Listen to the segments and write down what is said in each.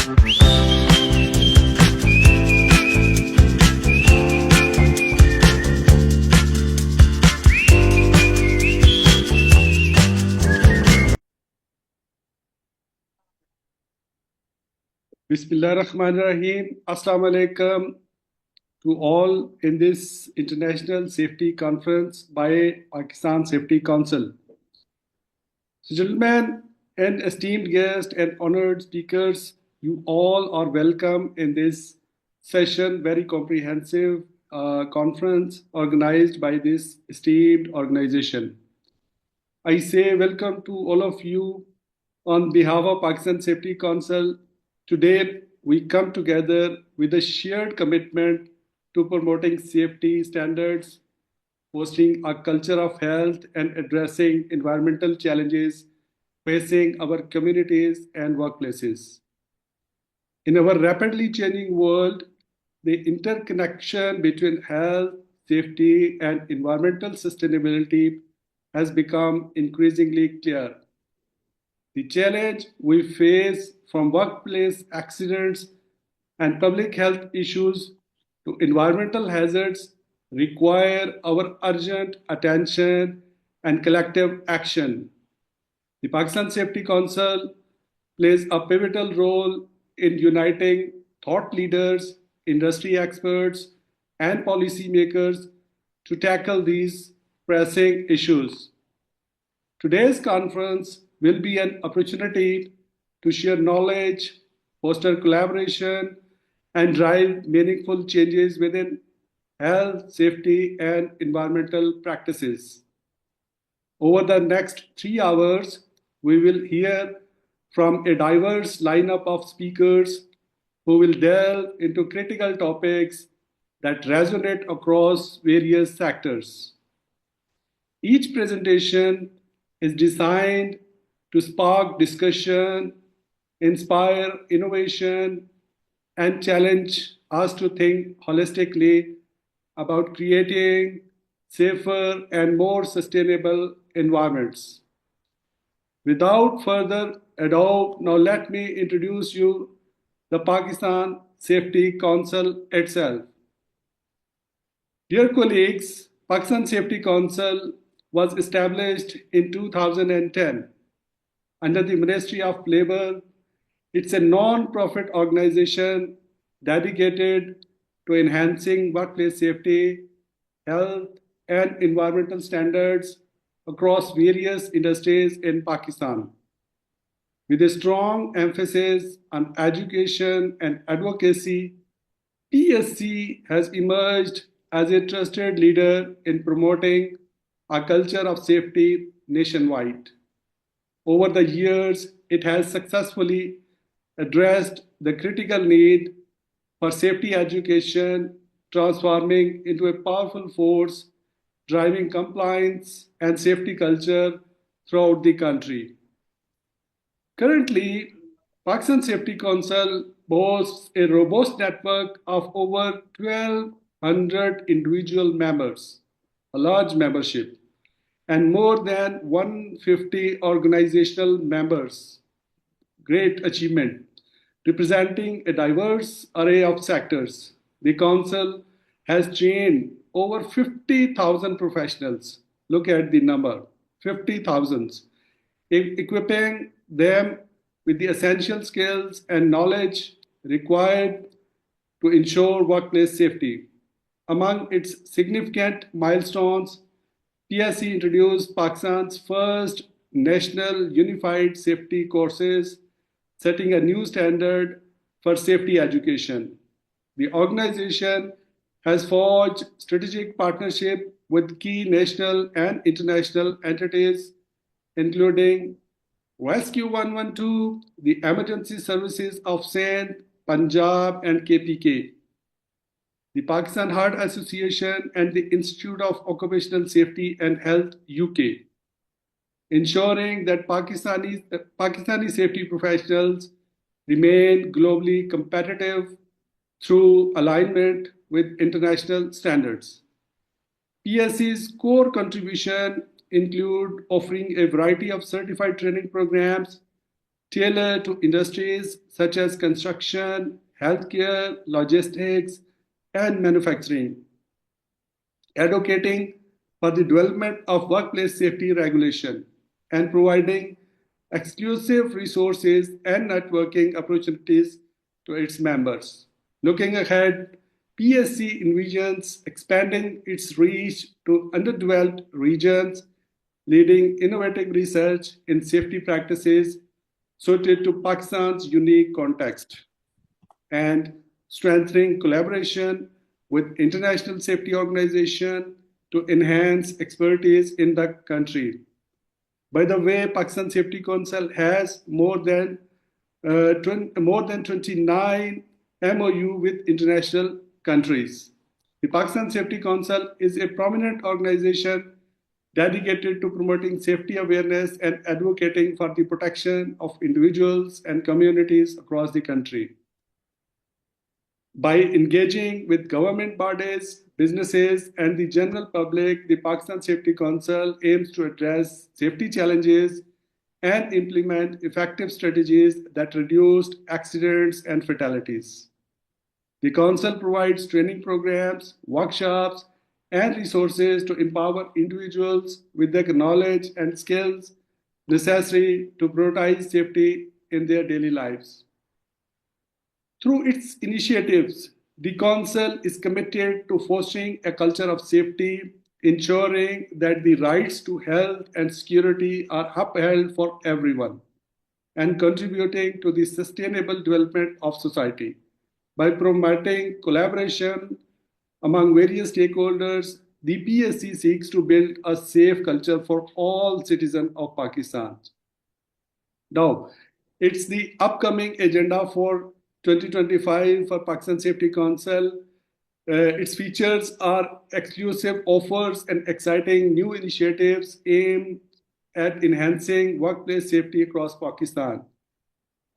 Bismillahirrahmanirrahim. Assalamu alaikum to all in this International Safety Conference by Pakistan Safety Council. So, gentlemen and esteemed guests and honored speakers, you all are welcome in this session, very comprehensive conference organized by this esteemed organization. I say welcome to all of you on behalf of Pakistan Safety Council. Today, we come together with a shared commitment to promoting safety standards, fostering a culture of health, and addressing environmental challenges facing our communities and workplaces. In our rapidly changing world, the interconnection between health, safety, and environmental sustainability has become increasingly clear. The challenge we face from workplace accidents and public health issues to environmental hazards require our urgent attention and collective action. The Pakistan Safety Council plays a pivotal role in uniting thought leaders, industry experts, and policymakers to tackle these pressing issues. Today's conference will be an opportunity to share knowledge, foster collaboration, and drive meaningful changes within health, safety, and environmental practices. Over the next 3 hours, we will hear from a diverse lineup of speakers who will delve into critical topics that resonate across various sectors. Each presentation is designed to spark discussion, inspire innovation, and challenge us to think holistically about creating safer and more sustainable environments. Without further ado, now let me introduce you the Pakistan Safety Council itself. Dear colleagues, Pakistan Safety Council was established in 2010 under the Ministry of Labour. It's a non-profit organization dedicated to enhancing workplace safety, health, and environmental standards across various industries in Pakistan. With a strong emphasis on education and advocacy, PSC has emerged as a trusted leader in promoting a culture of safety nationwide. Over the years, it has successfully addressed the critical need for safety education, transforming into a powerful force driving compliance and safety culture throughout the country. Currently, Pakistan Safety Council boasts a robust network of over 1,200 individual members, a large membership, and more than 150 organizational members. Great achievement, representing a diverse array of sectors. The Council has trained over 50,000 professionals. Look at the number, 50,000, equipping them with the essential skills and knowledge required to ensure workplace safety. Among its significant milestones, PSC introduced Pakistan's first national unified safety courses, setting a new standard for safety education. The organization has forged strategic partnership with key national and international entities, including Rescue 112, the Emergency Services of Sindh, Punjab, and KPK, the Pakistan Heart Association, and the Institute of Occupational Safety and Health, UK, ensuring that Pakistani safety professionals remain globally competitive through alignment with international standards. PSC's core contribution include offering a variety of certified training programs, tailored to industries such as construction, healthcare, logistics, and manufacturing, advocating for the development of workplace safety regulation and providing exclusive resources and networking opportunities to its members. Looking ahead, PSC envisions expanding its reach to underdeveloped regions, leading innovative research in safety practices suited to Pakistan's unique context, and strengthening collaboration with international safety organizations to enhance expertise in the country. By the way, Pakistan Safety Council has more than 29 MOU with international countries. The Pakistan Safety Council is a prominent organization dedicated to promoting safety awareness and advocating for the protection of individuals and communities across the country. By engaging with government bodies, businesses, and the general public, the Pakistan Safety Council aims to address safety challenges and implement effective strategies that reduce accidents and fatalities. The Council provides training programs, workshops, and resources to empower individuals with the knowledge and skills necessary to prioritize safety in their daily lives. Through its initiatives, the Council is committed to fostering a culture of safety, ensuring that the rights to health and security are upheld for everyone, and contributing to the sustainable development of society. By promoting collaboration among various stakeholders, the PSC seeks to build a safe culture for all citizens of Pakistan. Now, it's the upcoming agenda for 2025 for Pakistan Safety Council. Its features are exclusive offers and exciting new initiatives aimed at enhancing workplace safety across Pakistan.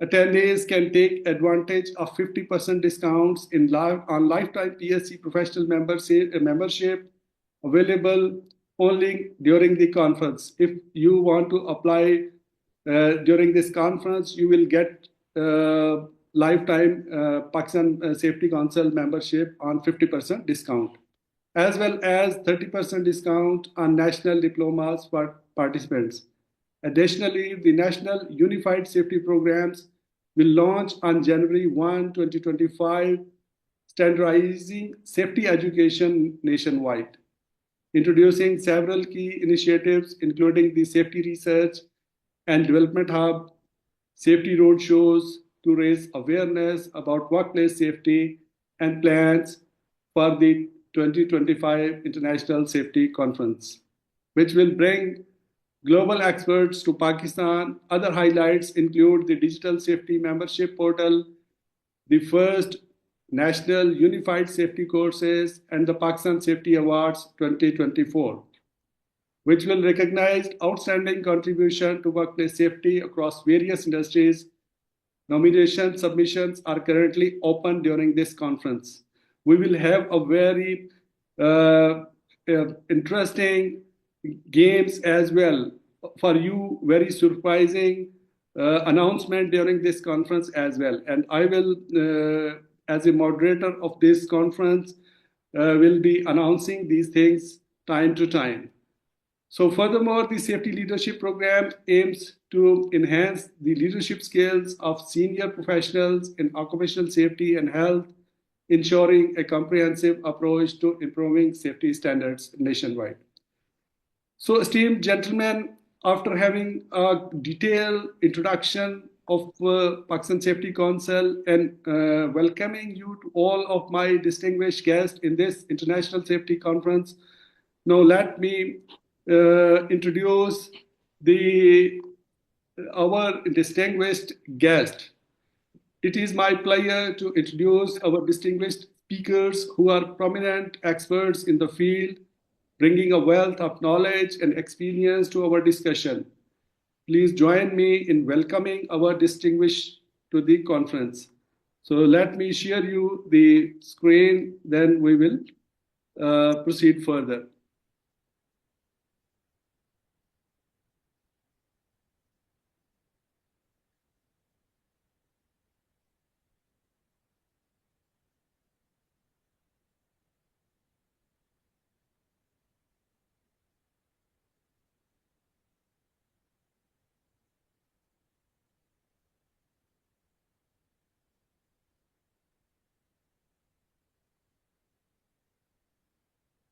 Attendees can take advantage of 50% discounts on lifetime PSC professional membership available only during the conference. If you want to apply during this conference, you will get lifetime Pakistan Safety Council membership on 50% discount, as well as 30% discount on national diplomas for participants. Additionally, the National Unified Safety Programs will launch on January 1, 2025, standardizing safety education nationwide, introducing several key initiatives, including the Safety Research and Development Hub, safety roadshows to raise awareness about workplace safety, and plans for the 2025 International Safety Conference, which will bring global experts to Pakistan. Other highlights include the Digital Safety Membership Portal, the first National Unified Safety Courses, and the Pakistan Safety Awards 2024, which will recognize outstanding contribution to workplace safety across various industries. Nomination submissions are currently open during this conference. We will have a very interesting games as well for you, very surprising announcement during this conference as well. And I will, as a moderator of this conference, will be announcing these things time to time. So furthermore, the Safety Leadership Program aims to enhance the leadership skills of senior professionals in occupational safety and health, ensuring a comprehensive approach to improving safety standards nationwide. So, esteemed gentlemen, after having a detailed introduction of Pakistan Safety Council and welcoming you to all of my distinguished guests in this International Safety Conference, now let me introduce our distinguished guest. It is my pleasure to introduce our distinguished speakers who are prominent experts in the field, bringing a wealth of knowledge and experience to our discussion. Please join me in welcoming our distinguished to the conference. So let me share you the screen, then we will proceed further.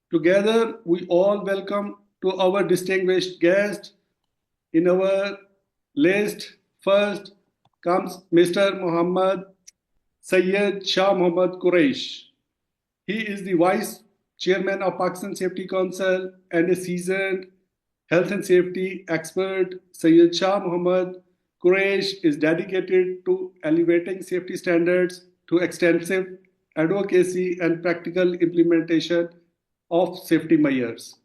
Together, we all welcome to our distinguished guest. In our list, first comes Mr. Muhammad Sayyid Shah Muhammad Quraish. He is the Vice Chairman of Pakistan Safety Council and a seasoned health and safety expert. Sayyid Shah Muhammad Quraish is dedicated to elevating safety standards through extensive advocacy and practical implementation of safety measures.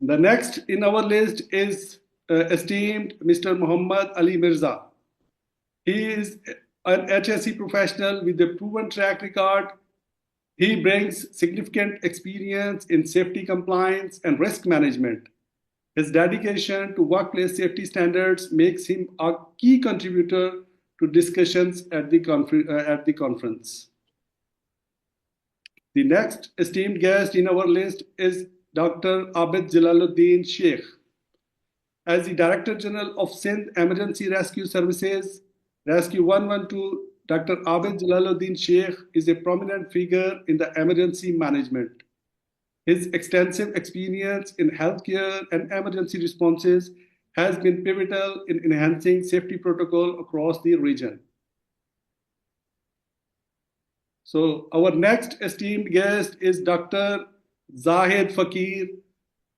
The next in our list is esteemed Mr. Muhammad Ali Mirza. He is an HSE professional with a proven track record. He brings significant experience in safety compliance and risk management. His dedication to workplace safety standards makes him a key contributor to discussions at the conference. The next esteemed guest in our list is Dr. Abid Jalaluddin Sheikh. As the Director General of Sindh Emergency Rescue Services, Rescue 112, Dr. Abid Jalaluddin Sheikh is a prominent figure in the emergency management. His extensive experience in healthcare and emergency responses has been pivotal in enhancing safety protocol across the region. So our next esteemed guest is Dr. Zahid Fakir.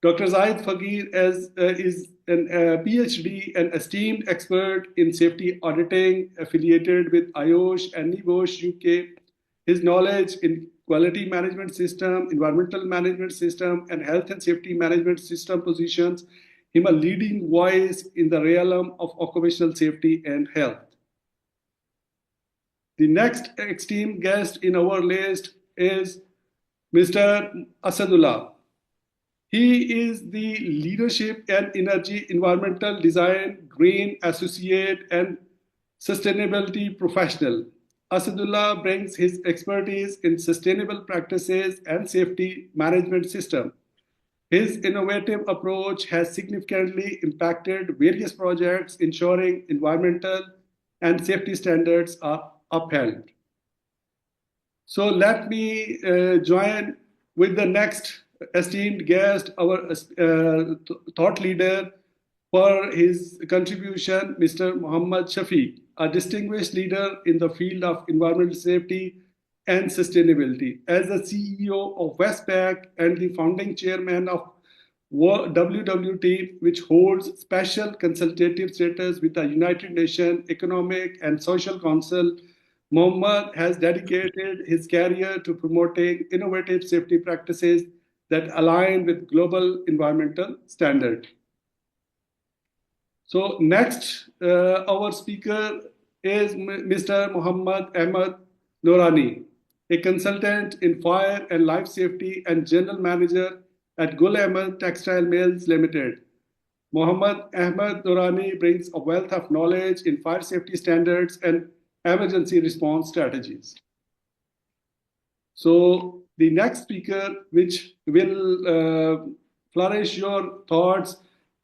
Dr. Zahid Fakir is a PhD and esteemed expert in safety auditing, affiliated with IOSH and NIBOSH UK. His knowledge in quality management system, environmental management system, and health and safety management system positions him a leading voice in the realm of occupational safety and health. The next esteemed guest in our list is Mr. Asadullah. He is the Leadership and Energy Environmental Design Green Associate and Sustainability Professional. Asadullah brings his expertise in sustainable practices and safety management system. His innovative approach has significantly impacted various projects, ensuring environmental and safety standards are upheld. So let me join with the next esteemed guest, our thought leader for his contribution, Mr. Muhammad Shafi, a distinguished leader in the field of environmental safety and sustainability. As the CEO of Westpac and the founding chairman of WWT, which holds special consultative status with the United Nations Economic and Social Council, Muhammad has dedicated his career to promoting innovative safety practices that align with global environmental standards. So next, our speaker is Mr. Muhammad Ahmad Noorani, a consultant in fire and life safety and general manager at Gul Ahmed Textile Mills Limited. Muhammad Ahmad Noorani brings a wealth of knowledge in fire safety standards and emergency response strategies. So the next speaker, which will flourish your thoughts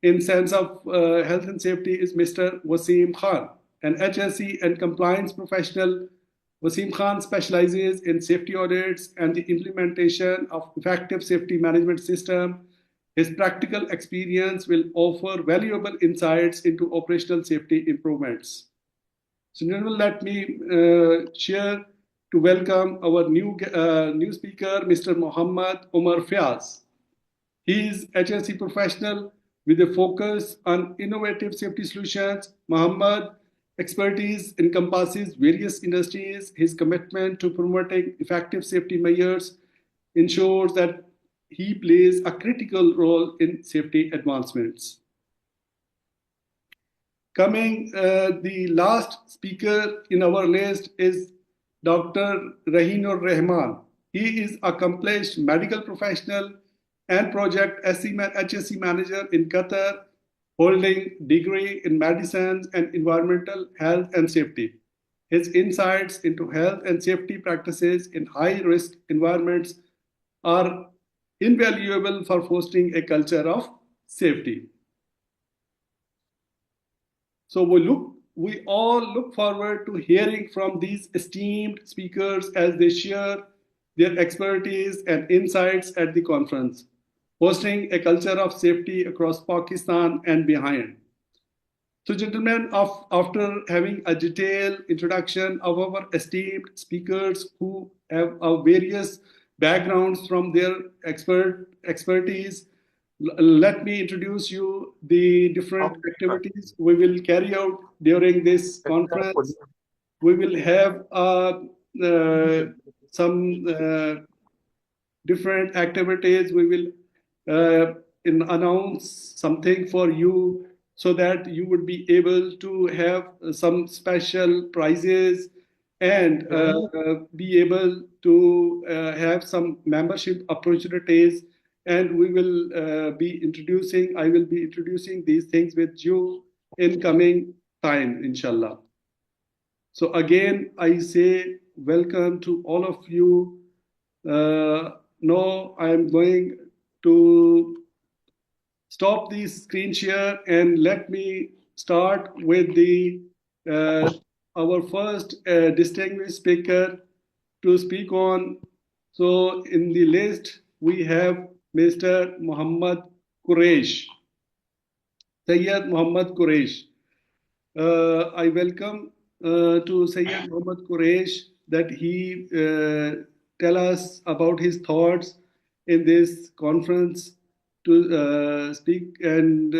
in sense of health and safety, is Mr. Wasim Khan, an HSE and compliance professional. Wasim Khan specializes in safety audits and the implementation of effective safety management system. His practical experience will offer valuable insights into operational safety improvements. So now let me share to welcome our new speaker, Mr. Muhammad Umar Fiaz. He is HSE professional with a focus on innovative safety solutions. Muhammad's expertise encompasses various industries. His commitment to promoting effective safety measures ensures that he plays a critical role in safety advancements. The last speaker in our list is Dr. Rahinur Rahman. He is accomplished medical professional and project HSE manager in Qatar, holding degree in medicine and environmental health and safety. His insights into health and safety practices in high-risk environments are invaluable for fostering a culture of safety. So we look we all look forward to hearing from these esteemed speakers as they share their expertise and insights at the conference, fostering a culture of safety across Pakistan and beyond. So, gentlemen, after having a detailed introduction of our esteemed speakers who have various backgrounds from their expertise, let me introduce you the different activities we will carry out during this conference. We will have some different activities. We will announce something for you so that you would be able to have some special prizes and be able to have some membership opportunities. And we will I will be introducing these things with you in coming time, inshallah. So again, I say welcome to all of you. Now I am going to stop the screen share and let me start with the our first distinguished speaker to speak on. So in the list we have Mr. Muhammad Quresh, Sayyid Muhammad Quresh. I welcome to Sayyid Muhammad Quresh that he tell us about his thoughts in this conference to speak and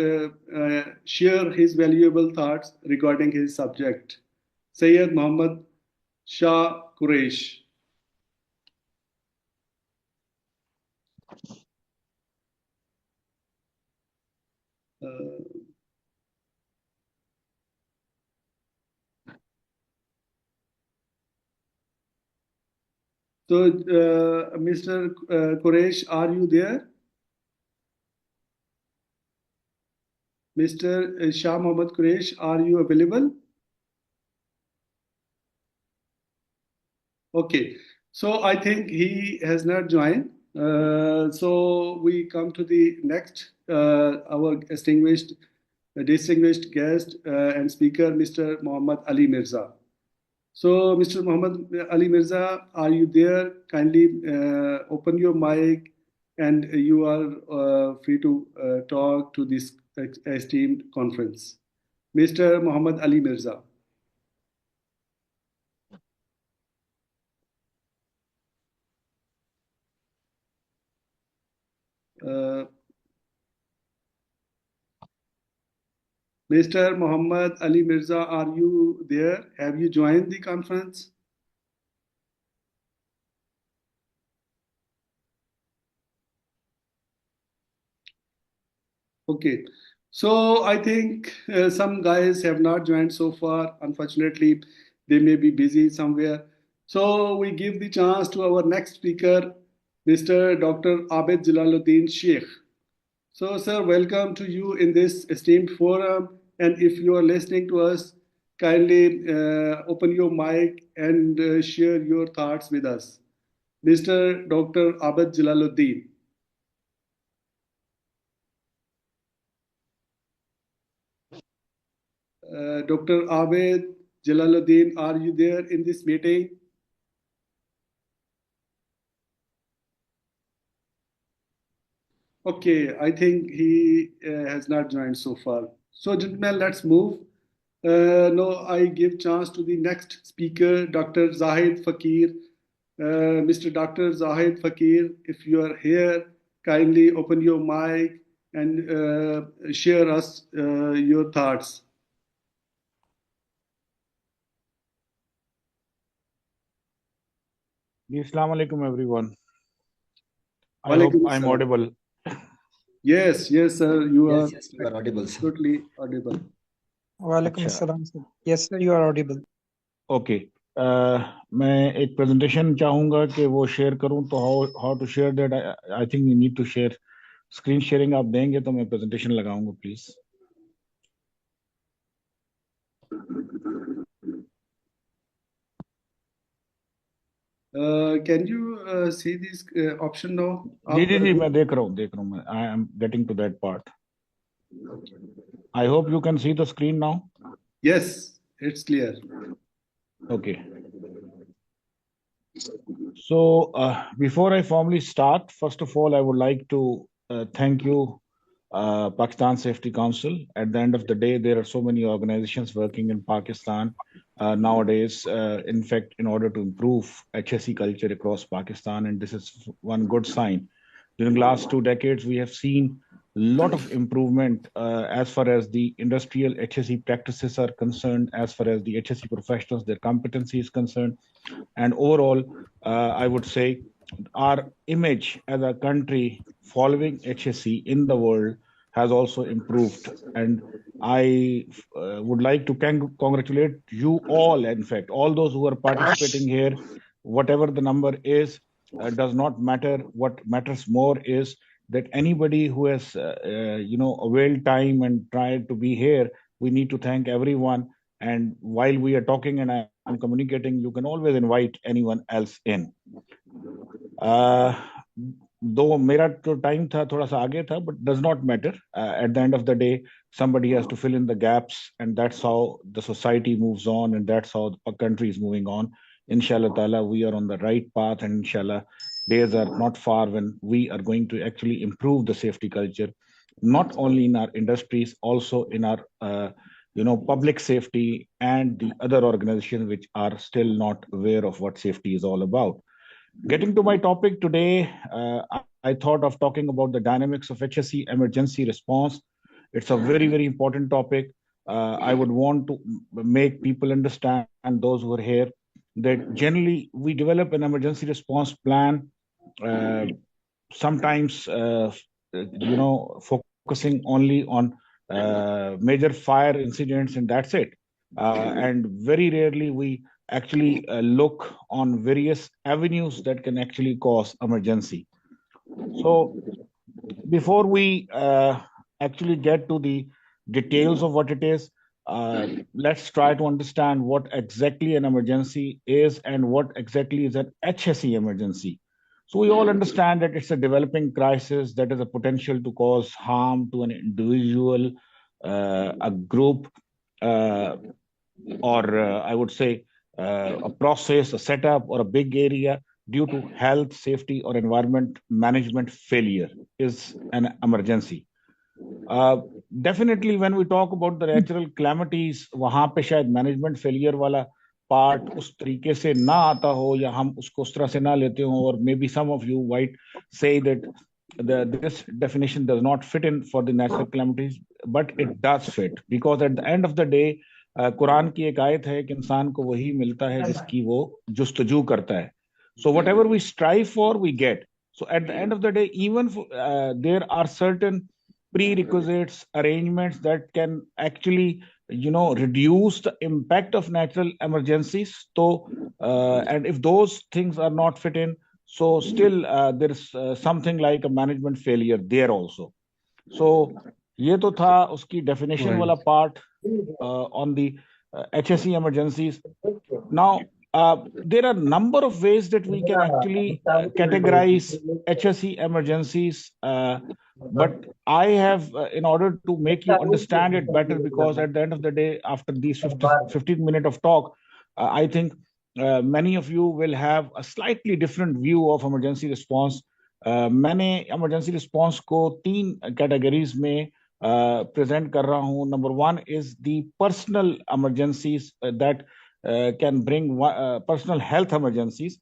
share his valuable thoughts regarding his subject. Sayyid Muhammad Shah Quresh. So, Mr. Quresh, are you there? Mr. Shah Muhammad Quresh, are you available? Okay, so I think he has not joined. So we come to the next, our distinguished guest and speaker, Mr. Muhammad Ali Mirza. So, Mr. Muhammad Ali Mirza, are you there? Kindly open your mic and you are free to talk to this esteemed conference. Mr. Muhammad Ali Mirza. Mr. Muhammad Ali Mirza, are you there? Have you joined the conference? Okay, so I think some guys have not joined so far. Unfortunately, they may be busy somewhere. So we give the chance to our next speaker, Mr. Dr. Abid Jalaluddin Sheikh. So, sir, welcome to you in this esteemed forum. And if you are listening to us, kindly open your mic and share your thoughts with us. Mr. Dr. Abid Jalaluddin. Dr. Abid Jalaluddin, are you there in this meeting? Okay, I think he has not joined so far. So, gentlemen, let's move. Now I give chance to the next speaker, Dr. Zahid Fakir. Mr. Dr. Zahid Fakir, if you are here, kindly open your mic and share us your thoughts. Assalamu alaikum, everyone. I hope I'm audible. Yes, sir. You are audible. Totally audible. Walaikum assalam, sir. Yes, sir, you are audible. Okay. मैं एक presentation चाहूँगा कि वो share करूँ तो how to share that I think you need to share screen sharing आप देंगे तो मैं presentation लगाऊँगा please. Can you see this option now? जी मैं देख रहा हूँ मैं I am getting to that part. I hope you can see the screen now. Yes. It's clear. Okay. So before I formally start, first of all, I would like to thank you, Pakistan Safety Council. At the end of the day, there are so many organizations working in Pakistan nowadays, in fact, in order to improve HSE culture across Pakistan, and this is one good sign. During the last 2 decades, we have seen a lot of improvement as far as the industrial HSE practices are concerned, as far as the HSE professionals, their competency is concerned. And overall, I would say our image as a country following HSE in the world has also improved. And I would like to congratulate you all, in fact, all those who are participating here, whatever the number is, does not matter. What matters more is that anybody who has, availed time and tried to be here, we need to thank everyone. And while we are talking and I'm communicating, you can always invite anyone else in. Though मेरा तो time था थोड़ा सा आगे था, but does not matter. At the end of the day, somebody has to fill in the gaps, and that's how the society moves on, and that's how the country is moving on. Inshallah Ta'ala, we are on the right path, and inshallah, days are not far when we are going to actually improve the safety culture, not only in our industries, also in our public safety and the other organizations which are still not aware of what safety is all about. Getting to my topic today, I thought of talking about the dynamics of HSE emergency response. It's a very, very important topic. I would want to make people understand, and those who are here, that generally we develop an emergency response plan, sometimes, focusing only on major fire incidents, and that's it. And very rarely we actually look on various avenues that can actually cause emergency. So before we actually get to the details of what it is, let's try to understand what exactly an emergency is and what exactly is an HSE emergency. So we all understand that it's a developing crisis that has a potential to cause harm to an individual, a group, or I would say a process, a setup, or a big area due to health, safety, or environment management failure is an emergency. Definitely, when we talk about the natural calamities, वहां पे शायद management failure वाला part उस तरीके से ना आता हो या हम उसको उस तरह से ना लेते हो, or maybe some of you might say that this definition does not fit in for the natural calamities, but it does fit, because at the end of the day, Quran की एक आयत है कि इंसान को वही मिलता है जिसकी वो जुस्तजू करता है. So whatever we strive for, we get. So at the end of the day, even there are certain prerequisites, arrangements that can actually, reduce the impact of natural emergencies. So, and if those things are not fit in, so still there is something like a management failure there also. So, ये तो था उसकी definition वाला part on the HSE emergencies. Now, there are a number of ways that we can actually categorize HSE emergencies, but I have, in order to make you understand it better, because at the end of the day, after these 15 minutes of talk, I think many of you will have a slightly different view of emergency response. मैंने emergency response को 3 categories में present कर रहा हूँ. Number 1 is the personal emergencies that can bring personal health emergencies.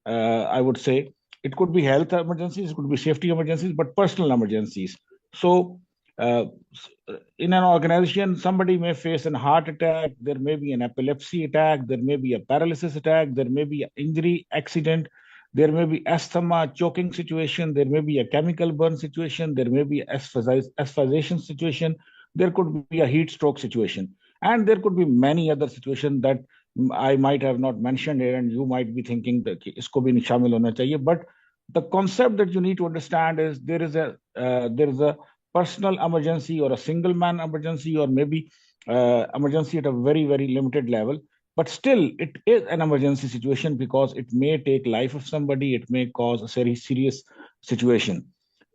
I would say it could be health emergencies, it could be safety emergencies, but personal emergencies. So in an organization, somebody may face a heart attack, there may be an epilepsy attack, there may be a paralysis attack, there may be an injury, accident, there may be asthma, choking situation, there may be a chemical burn situation, there may be asphyxiation situation, there could be a heat stroke situation, and there could be many other situations that I might have not mentioned here, and you might be thinking that isko bhi shamil hona chahiye. But the concept that you need to understand is there is a personal emergency or a single man emergency, or maybe emergency at a very, very limited level. But still, it is an emergency situation because it may take life of somebody, it may cause a very serious situation.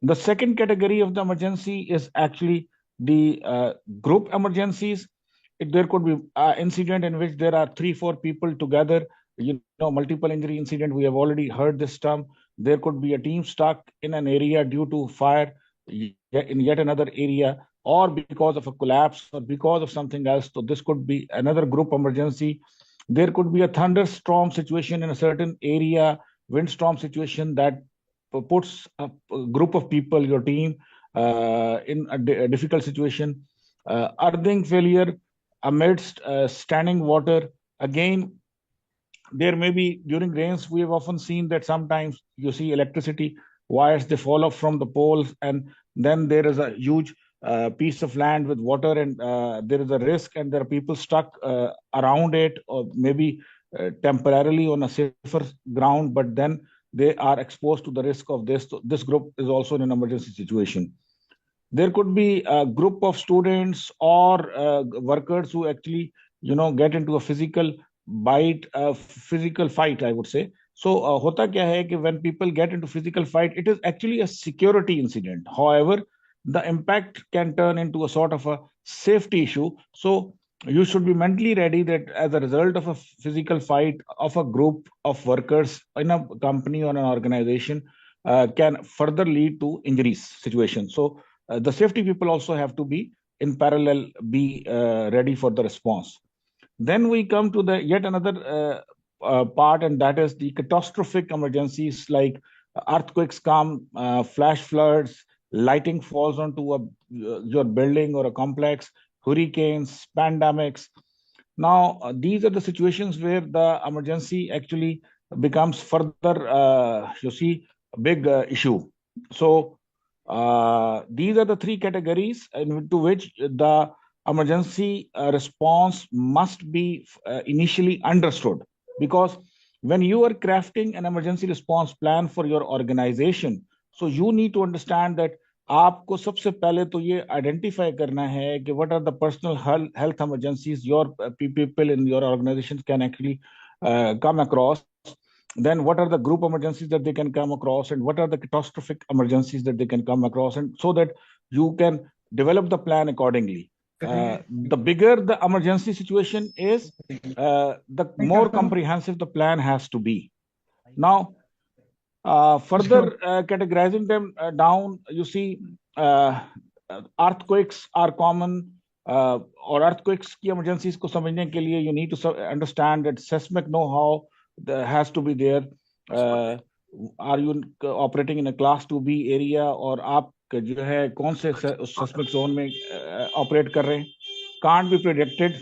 The second category of the emergency is actually the group emergencies. there could be an incident in which there are 3-4 people together, multiple injury incident. We have already heard this term. There could be a team stuck in an area due to fire in yet another area, or because of a collapse, or because of something else. So this could be another group emergency. There could be a thunderstorm situation in a certain area, windstorm situation that puts a group of people, your team, in a difficult situation. Earthing failure amidst standing water. Again, there may be during rains, we have often seen that sometimes you see electricity wires, they fall off from the poles, and then there is a huge piece of land with water, and there is a risk, and there are people stuck around it, or maybe temporarily on a safer ground, but then they are exposed to the risk of this. So this group is also in an emergency situation. There could be a group of students or workers who actually get into a physical fight, I would say. So hota kya hai कि when people get into physical fight, it is actually a security incident. However, the impact can turn into a sort of a safety issue. So you should be mentally ready that as a result of a physical fight of a group of workers in a company or an organization can further lead to injuries situation. So the safety people also have to be in parallel, be ready for the response. Then we come to the yet another part, and that is the catastrophic emergencies like earthquakes come, flash floods, lighting falls onto your building or a complex, hurricanes, pandemics. Now, these are the situations where the emergency actually becomes further, a big issue. So, these are the three categories into which the emergency response must be initially understood. Because when you are crafting an emergency response plan for your organization, so you need to understand that आपको सबसे पहले तो ये identify करना है कि what are the personal health emergencies your people in your organization can actually come across. Then what are the group emergencies that they can come across, and what are the catastrophic emergencies that they can come across, and so that you can develop the plan accordingly. The bigger the emergency situation is, the more comprehensive the plan has to be. Now, further categorizing them down, you see, earthquakes are common, or earthquakes की emergencies को समझने के लिए you need to understand that seismic know-how has to be there. Are you operating in a class 2B area, और आप जो है कौन से seismic zone में operate कर रहे हैं? Can't be predicted.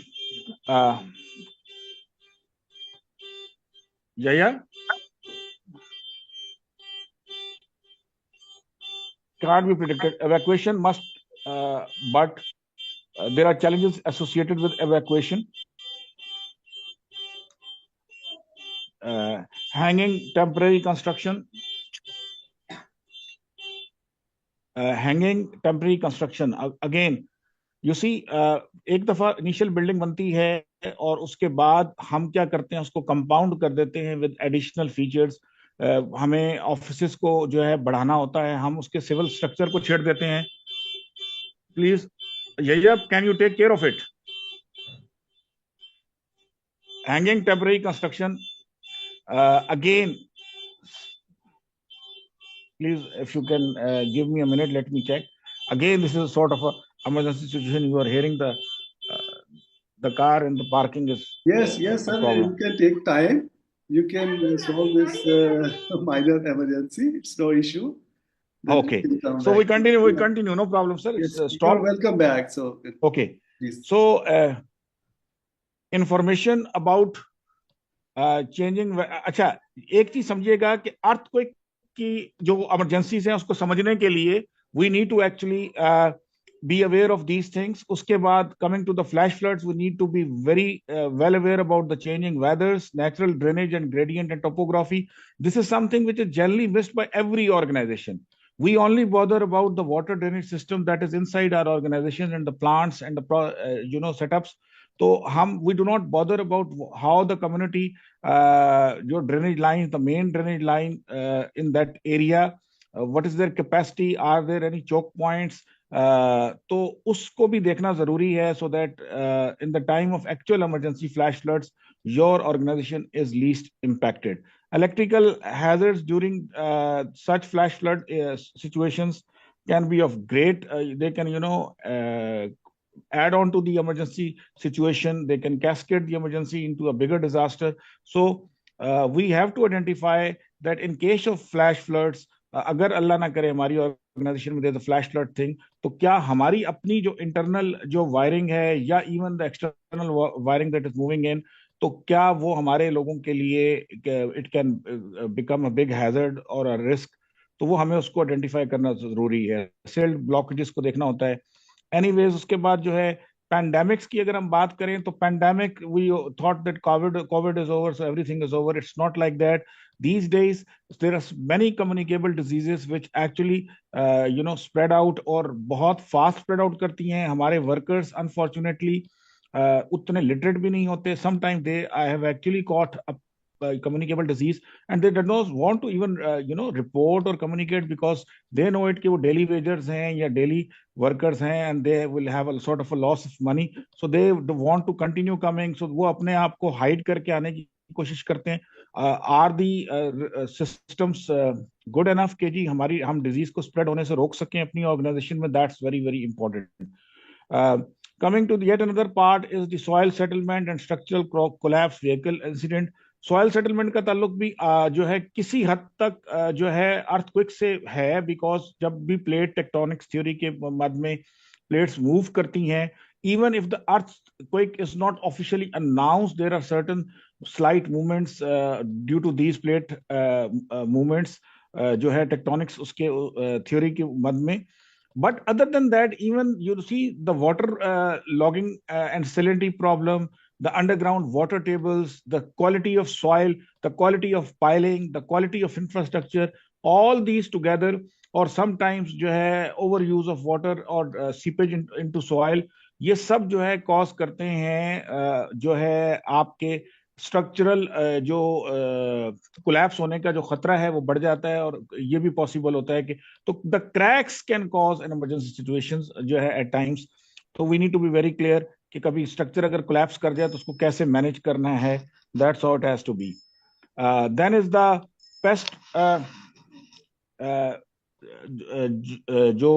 Yeah. Can't be predicted. Evacuation must, but there are challenges associated with evacuation. Hanging temporary construction. Hanging temporary construction. Again, you see, एक दफा इनिशियल बिल्डिंग बनती है और उसके बाद हम क्या करते हैं, उसको कंपाउंड कर देते हैं विद एडिशनल फीचर्स. हमें ऑफिसेस को जो है बढ़ाना होता है, हम उसके सिविल स्ट्रक्चर को छेड़ देते हैं. प्लीज यजब, can you take care of it? Hanging temporary construction. Again, please, if you can give me a minute, let me check. Again, this is a sort of a emergency situation. You are hearing the car and the parking is yes, sir. You can take time. You can solve this minor emergency. It's no issue. Then okay. So we continue. We continue. No problem, sir. Yes, it's stop. You're welcome back. So okay. Please. So information about changing. अच्छा, एक चीज समझिएगा कि earthquake की जो emergencies हैं उसको समझने के लिए we need to actually be aware of these things. Uske baad, coming to the flash floods, we need to be very well aware about the changing weathers, natural drainage and gradient and topography. This is something which is generally missed by every organization. We only bother about the water drainage system that is inside our organization and the plants and the setups. So we do not bother about how the community, your drainage lines, the main drainage line in that area, what is their capacity? Are there any choke points? तो उसको भी देखना जरूरी है, so that in the time of actual emergency flash floods your organization is least impacted. Electrical hazards during such flash flood situations can be of great, they can, add on to the emergency situation. They can cascade the emergency into a bigger disaster. So we have to identify that in case of flash floods, अगर अल्लाह ना करे हमारी organisation में flash flood thing, तो क्या हमारी अपनी जो इंटरनल जो वायरिंग है या even the external wiring that is moving in, तो क्या वो हमारे लोगों के लिए it can become a big hazard और अ रिस्क? तो वो हमें उसको आइडेंटिफाई करना जरूरी है, सेल्ड ब्लॉकेजेस को देखना होता है। एनीवेज, उसके बाद जो है पैंडेमिक्स की अगर हम बात करें, तो pandemic we thought that covid is over, so everything is over. It's not like that. These days there are many communicable diseases which actually spread out और बहुत फास्ट स्प्रेड आउट करती हैं। हमारे वर्कर्स अनफॉर्चुनेटली उतने literate भी नहीं होते। Sometime they I have actually caught communicable disease and they do not want to even report or communicate because they know it कि वो daily wagers हैं या daily workers हैं and they will have a sort of a loss of money, so they want to continue coming, so वो अपने आप को hide करके आने की कोशिश करते हैं। Are the systems good enough के जी हमारी हम डिजीज को स्प्रेड होने से रोक सकें अपनी ऑर्गेनाइजेशन में? That's very very important. Coming to yet another part is the soil settlement and structural collapse vehicle incident. Soil settlement का ताल्लुक भी जो है किसी हद तक जो है अर्थक्वेक से है, बिकॉज जब भी प्लेट टेक्टोनिक्स थ्योरी के मद में प्लेट्स मूव करती हैं, even if the earthquake is not officially announced, there are certain slight movements due to these plate movements जो है टेक्टोनिक्स उसके थ्योरी के मद में। But other than that, even you see the water logging and salinity problem, the underground water tables, the quality of soil, the quality of piling, the quality of infrastructure, all these together, or sometimes जो है overuse of water or seepage into soil, ये सब जो है cause करते हैं जो है आपके स्ट्रक्चरल जो कोलैप्स होने का जो खतरा है वो बढ़ जाता है, और ये भी पॉसिबल होता है कि तो the cracks can cause an emergency situations जो है एट टाइम्स। तो we need to be very clear कि कभी स्ट्रक्चर अगर कोलैप्स कर जाए तो उसको कैसे मैनेज करना है। That's how it has to be. Then is the pest जो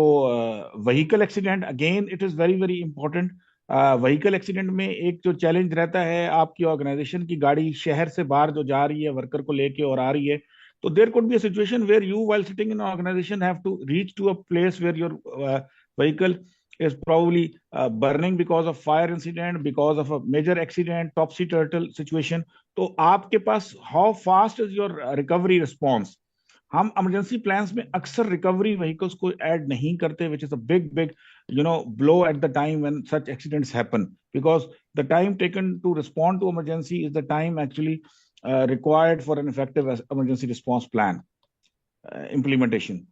vehicle accident, again it is very very important. Vehicle accident में एक जो चैलेंज रहता है, आपकी ऑर्गेनाइजेशन की गाड़ी शहर से बाहर जो जा रही है वर्कर को लेके और आ रही है, तो there could be a situation where you while sitting in organization have to reach to a place where your vehicle is probably burning because of fire incident, because of a major accident, topsy turtle situation. तो आपके पास how fast is your recovery response? हम emergency plans में अक्सर recovery vehicles को add नहीं करते, which is a big big blow at the time when such accidents happen, because the time taken to respond to emergency is the time actually required for an effective emergency response plan implementation.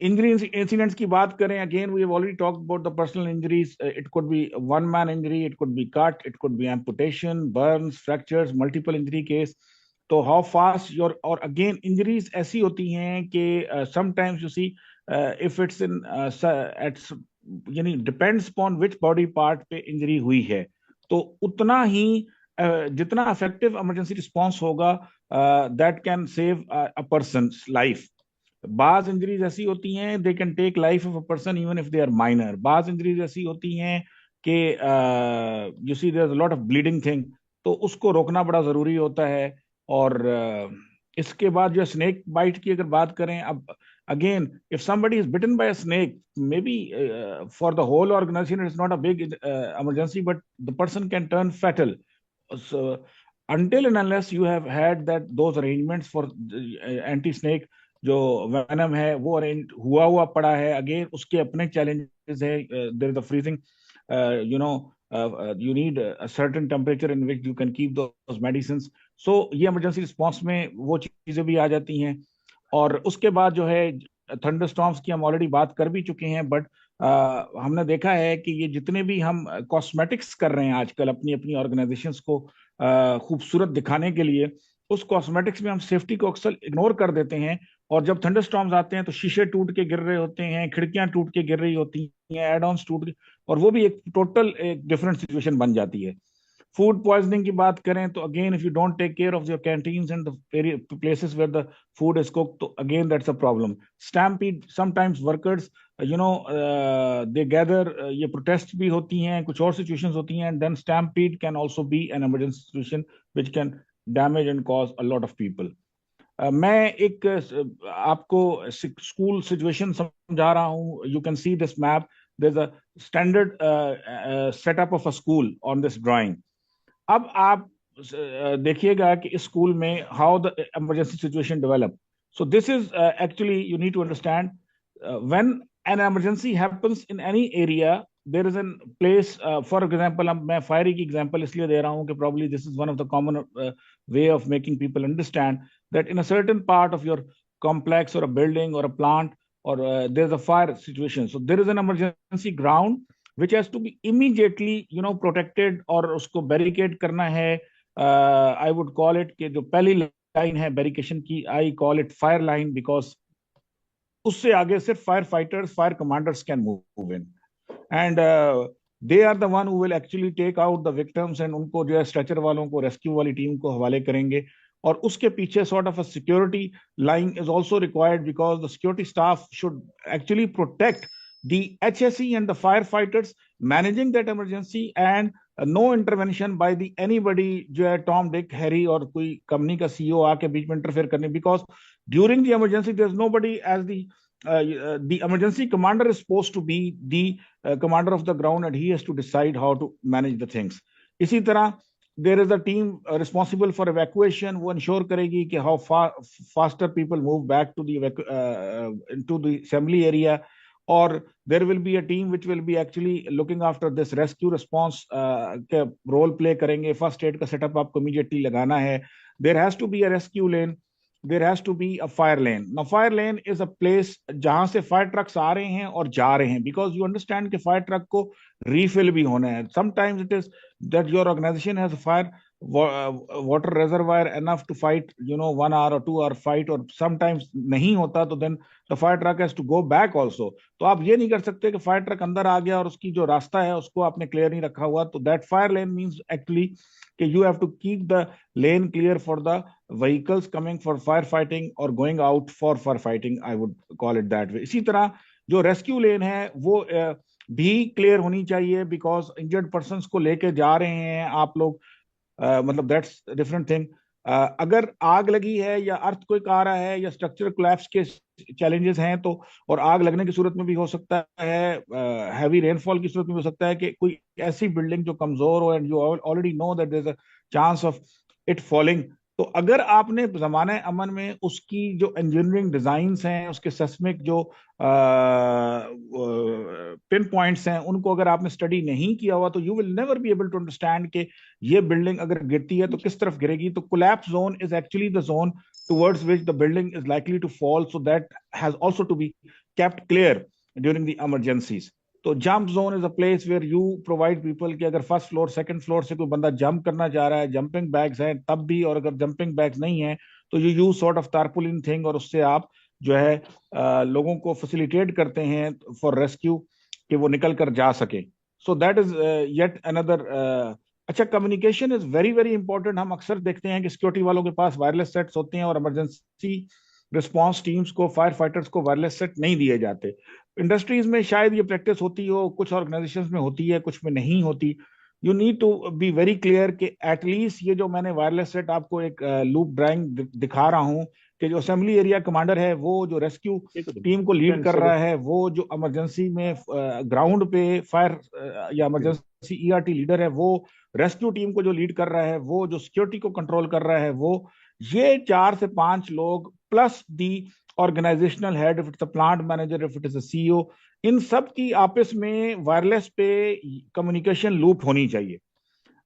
Injury incidents की बात करें, again we have already talked about the personal injuries. It could be one man injury, it could be cut, it could be amputation, burns, fractures, multiple injury case. तो how fast your, और again injuries ऐसी होती हैं कि sometimes you see if it's in at यानी depends upon which body part पे injury हुई है, तो उतना ही जितना effective emergency response होगा that can save a person's life. बाज इंजरीज ऐसी होती हैं they can take life of a person even if they are minor. बाज इंजरीज ऐसी होती हैं कि you see there is a lot of bleeding thing, तो उसको रोकना बड़ा जरूरी होता है। और इसके बाद जो स्नेक बाइट की अगर बात करें, अब again if somebody is bitten by a snake, may be for the whole organization it's not a big emergency, but the person can turn fatal. So until and unless you have had that those arrangements for anti-snake, जो venom है वो arrange हुआ पड़ा है, again उसके अपने challenges है। There is a freezing, you need a certain temperature in which you can keep those medicines. So ये इमरजेंसी रिस्पॉन्स में वो चीजें भी आ जाती हैं। और उसके बाद जो है थंडरस्टॉर्म्स की हम ऑलरेडी बात कर भी चुके हैं, बट हमने देखा है कि ये जितने भी हम कॉस्मेटिक्स कर रहे हैं आजकल अपनी अपनी ऑर्गेनाइजेशंस को खूबसूरत दिखाने के लिए, उस कॉस्मेटिक्स में हम सेफ्टी को अक्सर इग्नोर कर देते हैं और जब थंडरस्टॉर्म्स आते हैं तो शीशे टूट के गिर रहे होते हैं, खिड़कियां टूट के गिर रही होती हैं, एड ऑन्स टूट के, और वो भी एक टोटल एक डिफरेंट सिचुएशन बन जाती है। फूड पॉइजनिंग की बात करें तो again if you don't take care of your canteens and the places where the food is cooked, तो again that's a problem. Stampede, sometimes workers they gather, ये प्रोटेस्ट भी होती हैं, कुछ और सिचुएशंस होती हैं, and then stampede can also be an emergency situation which can damage and cause a lot of people. मैं एक आपको स्कूल सिचुएशन समझा रहा हूँ। You can see this map, there is a standard setup of a school on this drawing. अब आप देखिएगा कि इस स्कूल में how the emergency situation develop. So this is actually you need to understand when an emergency happens in any area, there is an place, for example अब मैं fire की example इसलिए दे रहा हूं कि probably this is one of the common way of making people understand that in a certain part of your complex or a building or a plant or there's a fire situation, so there is an emergency ground which has to be immediately protected और उसको barricade करना है। I would call it कि जो पहली line है बैरिकेशन की, I call it fire line because उससे आगे सिर्फ fire fighters, fire commanders can move in, and they are the one who will actually take out the victims, and उनको जो है स्ट्रेचर वालों को, रेस्क्यू वाली टीम को हवाले करेंगे। और उसके पीछे sort of a security line is also required because the security staff should actually protect the HSE and the firefighters managing that emergency, and no intervention by the anybody जो है Tom Dick Harry और कोई company का CEO आके बीच में interfere करने, because during the emergency there's nobody as the emergency commander is supposed to be the commander of the ground and he has to decide how to manage the things. इसी तरह there is a team responsible for evacuation, वो ensure करेगी कि how faster people move back to into the assembly area, or there will be a team which will be actually looking after this rescue response के role play करेंगे। first aid का setup आपको immediately लगाना है। there has to be a rescue lane, there has to be a fire lane. Now fire lane is a place जहां से fire trucks आ रहे हैं और जा रहे हैं, because you understand कि fire truck को refill भी होना है। sometimes it is that your organization has a fire water reservoir enough to fight 1 hour or 2 hour fight, और sometimes नहीं होता, तो then the fire truck has to go back also। तो आप ये नहीं कर सकते कि फायर ट्रक अंदर आ गया और उसकी जो रास्ता है उसको आपने क्लियर नहीं रखा हुआ। तो that fire lane means actually कि you have to keep the lane clear for the vehicles coming for fire fighting और going out for fire fighting, I would call it that way. इसी तरह जो rescue लेन है वो भी clear होनी चाहिए, बिकॉज इंजर्ड पर्सन को लेके जा रहे हैं आप लोग, मतलब दैट्स डिफरेंट थिंग। अगर आग लगी है या अर्थक्वेक आ रहा है या स्ट्रक्चर कोलैप्स के चैलेंजेस हैं, तो और आग लगने की सूरत में भी हो सकता है, हैवी रेनफॉल की सूरत में हो सकता है कि कोई ऐसी बिल्डिंग जो कमजोर हो and you already know that there is a chance of it falling. तो अगर आपने जमाने अमन में उसकी जो इंजीनियरिंग डिजाइन्स हैं, उसके सेस्मिक जो पिन पॉइंट्स हैं, उनको अगर आपने स्टडी नहीं किया हुआ तो you will never be able to understand कि ये बिल्डिंग अगर गिरती है तो किस तरफ गिरेगी। तो collapse zone is actually the zone towards which the building is likely to fall, so that has also to be kept clear during the emergencies. तो jump zone is a place where you provide people कि अगर first floor second floor से कोई बंदा jump करना चाह रहा है, जंपिंग बैग्स हैं तब भी, और अगर जंपिंग बैग्स नहीं है तो you use sort of tarpaulin thing, और उससे आप जो है लोगों को फैसिलिटेट करते हैं फॉर रेस्क्यू कि वो निकल कर जा सके। So that is yet another. अच्छा, communication is very very important. हम अक्सर देखते हैं कि सिक्योरिटी वालों के पास वायरलेस सेट्स होते हैं और इमरजेंसी रिस्पांस टीम्स को, फायर फाइटर्स को वायरलेस सेट नहीं दिए जाते। इंडस्ट्रीज में शायद ये प्रैक्टिस होती हो, कुछ ऑर्गेनाइजेशंस में होती है, कुछ में नहीं होती। You need to be very clear कि एटलीस्ट ये जो मैंने वायरलेस सेट आपको एक लूप ड्राइंग दिखा रहा हूँ कि जो असेंबली एरिया कमांडर है वो जो रेस्क्यू टीम को लीड कर रहा है, वो जो इमरजेंसी में ग्राउंड पे फायर या इमरजेंसी ईआरटी लीडर है वो रेस्क्यू टीम को जो लीड कर रहा है, वो जो सिक्योरिटी को कंट्रोल कर रहा है, वो ये 4 से 5 लोग plus the organisational head, if it's a plant manager, if it is a CEO, इन सब की आपस में वायरलेस पे कम्युनिकेशन लूप होनी चाहिए।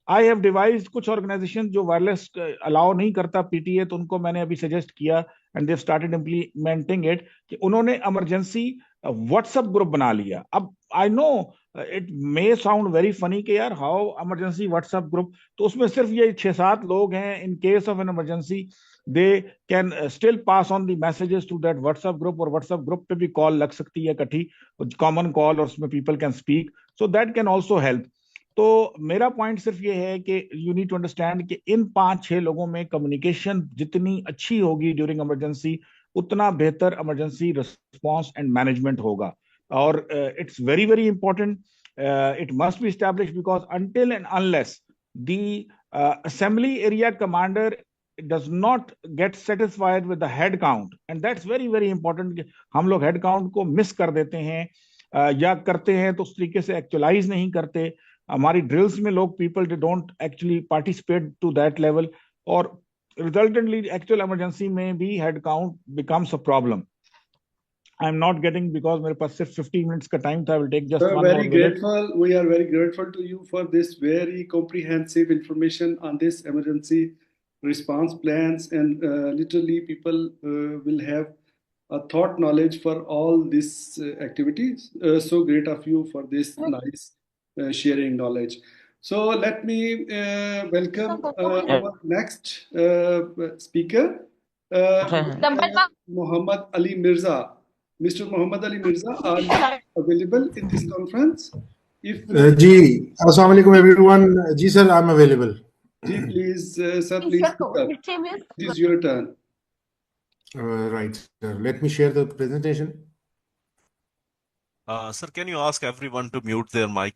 आई हैव डिवाइज्ड, कुछ ऑर्गेनाइजेशन जो वायरलेस अलाउ नहीं करता पीटीए, तो उनको मैंने अभी सजेस्ट किया and they started implementing it कि उन्होंने इमरजेंसी व्हाट्सएप ग्रुप बना लिया। अब I know it may sound very funny कि यार हाउ इमरजेंसी व्हाट्सएप ग्रुप, तो उसमें सिर्फ ये 6-7 लोग हैं, in case of an emergency they can still pass on the messages to that WhatsApp group, और व्हाट्सएप ग्रुप पे भी कॉल लग सकती है इकट्ठी, कॉमन कॉल, और उसमें people can speak, so that can also help. तो मेरा पॉइंट सिर्फ ये है कि यू नीड टू अंडरस्टैंड कि इन 5-6 लोगों में कम्युनिकेशन जितनी अच्छी होगी ड्यूरिंग इमरजेंसी, उतना बेहतर इमरजेंसी रिस्पॉन्स एंड मैनेजमेंट होगा। और it's very very important, it must be established, because until and unless the assembly area commander does not get satisfied with the head count, and that's very very important, हम लोग head count को miss कर देते हैं, या करते हैं तो उस तरीके से actualize नहीं करते, हमारी drills में लोग people they don't actually participate to that level, और resultantly actual emergency में भी head count becomes a problem. I'm not getting, because मेरे पास सिर्फ 15 minutes का time था, I will take just one more minute. We are very grateful to you for this very comprehensive information on this emergency response plans, and literally people will have a thought knowledge for all these activities. So great of you for this nice sharing knowledge. So let me welcome our next speaker, Muhammad Ali Mirza. Mr. Muhammad Ali Mirza, are you available in this conference? If जी, अस्सलाम वालेकुम everyone. Ji sir, I'm available. Ji please, sir, please speak up. It is your turn. Right, sir. Let me share the presentation. Sir, can you ask everyone to mute their mic?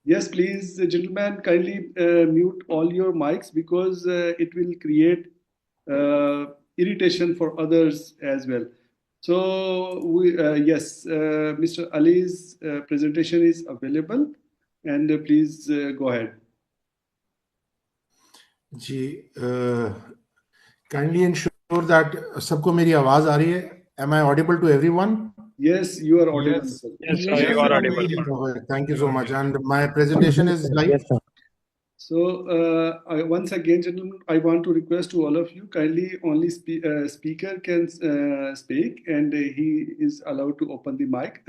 Yes, please, gentlemen, kindly mute all your mics, because it will create irritation for others as well. So yes, Mr. Ali's presentation is available, and please go ahead. Ji, kindly ensure that सबको मेरी आवाज आ रही है. Am I audible to everyone? Yes, you are audible. Yes. Sir. Yes, sir, you are audible. Thank you so much. And my presentation is live. Yes, sir. So once again, gentlemen, I want to request to all of you, kindly only speaker can speak, and he is allowed to open the mic.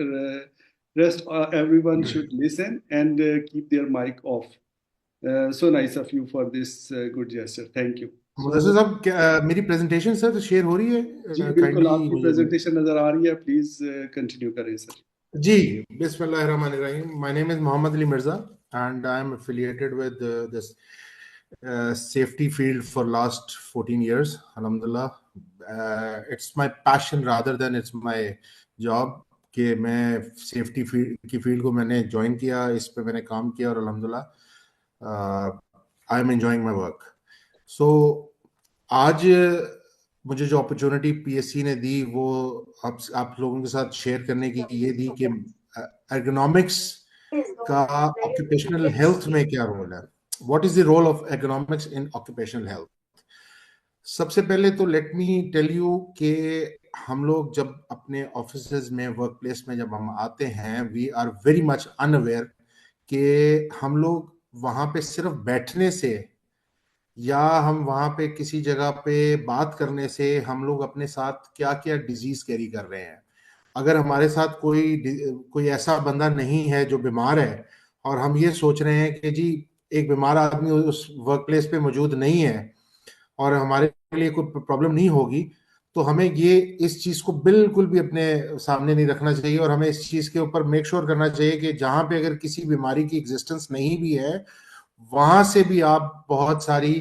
Rest everyone should listen and keep their mic off. So nice of you for this good gesture. Thank you. Mudassir साहब, मेरी presentation sir share हो रही है? जी बिल्कुल, आपकी presentation नजर आ रही है. Please continue करें सर. जी, बिस्मिल्लाहिर्रहमानिर्रहीम. My name is Muhammad Ali Mirza, and I am affiliated with this safety field for last 14 years. Alhamdulillah, it's my passion rather than it's my job. कि मैं safety की field को मैंने join किया, इस पे मैंने काम किया, और alhamdulillah I am enjoying my work. So आज मुझे जो अपॉर्चुनिटी PSC ने दी, वो आप लोगों के साथ शेयर करने की ये दी कि एर्गोनॉमिक्स का ऑक्यूपेशनल हेल्थ में क्या रोल है. What is the role of ergonomics in occupational health? सबसे पहले तो लेट मी टेल यू कि हम लोग जब अपने ऑफिसेज में, वर्क प्लेस में जब हम आते हैं, we are very much unaware कि हम लोग वहां पे सिर्फ बैठने से या हम वहां पे किसी जगह पे बात करने से हम लोग अपने साथ क्या क्या डिजीज कैरी कर रहे हैं. अगर हमारे साथ कोई ऐसा बंदा नहीं है जो बीमार है, और हम ये सोच रहे हैं कि जी एक बीमार आदमी उस वर्क प्लेस पे मौजूद नहीं है और हमारे लिए कोई प्रॉब्लम नहीं होगी, तो हमें ये इस चीज को बिल्कुल भी अपने सामने नहीं रखना चाहिए, और हमें इस चीज के ऊपर मेक श्योर करना चाहिए कि जहां पे अगर किसी बीमारी की एग्जिस्टेंस नहीं भी है, वहां से भी आप बहुत सारी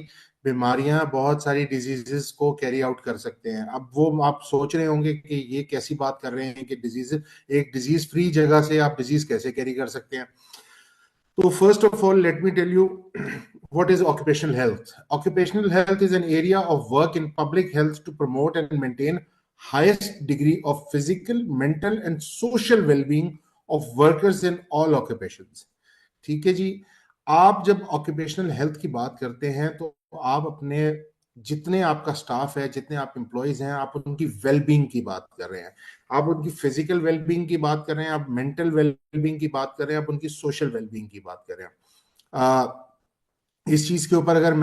बीमारियां, बहुत सारी डिजीजेस को कैरी आउट कर सकते हैं. अब वो आप सोच रहे होंगे कि ये कैसी बात कर रहे हैं कि एक डिजीज फ्री जगह से आप डिजीज कैसे कैरी कर सकते हैं. तो first of all let me tell you what is occupational health. Occupational health is an area of work in public health to promote and maintain highest degree of physical, mental and social well-being of workers in all occupations. ठीक है जी. आप जब occupational health की बात करते हैं तो आप अपने जितने आपका स्टाफ है, जितने आप एम्प्लॉयज हैं, आप उनकी वेलबींग की बात कर रहे हैं, आप उनकी फिजिकल वेलबींग की बात कर रहे हैं, आप मेंटल वेलबींग की बात कर रहे हैं, आप उनकी सोशल वेलबींग की बात कर रहे हैं. इस चीज के ऊपर अगर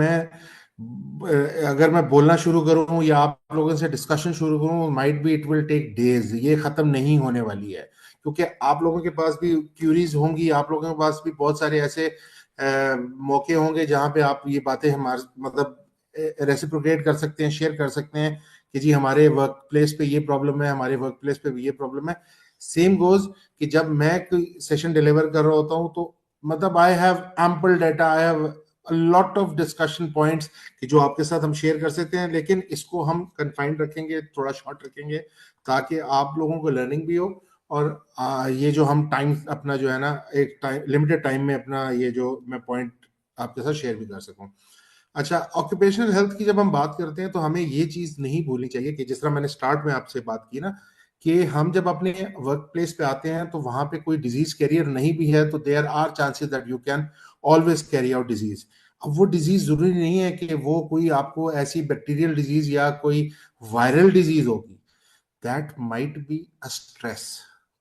मैं बोलना शुरू करूं या आप लोगों से डिस्कशन शुरू करूं, might be it will take days. ये खत्म नहीं होने वाली है, क्योंकि आप लोगों के पास भी क्यूरीज होंगी, आप लोगों के पास भी बहुत सारे ऐसे मौके होंगे जहां पे आप ये बातें हमारे मतलब रेसिप्रोकेट कर सकते हैं, शेयर कर सकते हैं कि जी हमारे वर्क प्लेस पे ये प्रॉब्लम है, हमारे वर्क प्लेस पे भी ये प्रॉब्लम है। सेम गोज कि जब मैं कोई सेशन डिलीवर कर रहा होता हूँ तो मतलब I have ample data, I have lot of discussion points कि जो आपके साथ हम शेयर कर सकते हैं, लेकिन इसको हम कन्फाइंड रखेंगे, थोड़ा शॉर्ट रखेंगे ताकि आप लोगों को लर्निंग भी हो और ये जो हम टाइम अपना जो है ना एक टाइम लिमिटेड टाइम में अपना ये जो मैं पॉइंट आपके साथ शेयर भी कर सकूं। अच्छा, ऑक्यूपेशनल हेल्थ की जब हम बात करते हैं तो हमें ये चीज नहीं भूलनी चाहिए कि जिस तरह मैंने स्टार्ट में आपसे बात की ना कि हम जब अपने वर्क प्लेस पे आते हैं तो वहां पे कोई डिजीज कैरियर नहीं भी है तो there are chances that you can always carry out disease. अब वो डिजीज जरूरी नहीं है कि वो कोई आपको ऐसी बैक्टीरियल डिजीज या कोई वायरल डिजीज होगी, that might be a stress.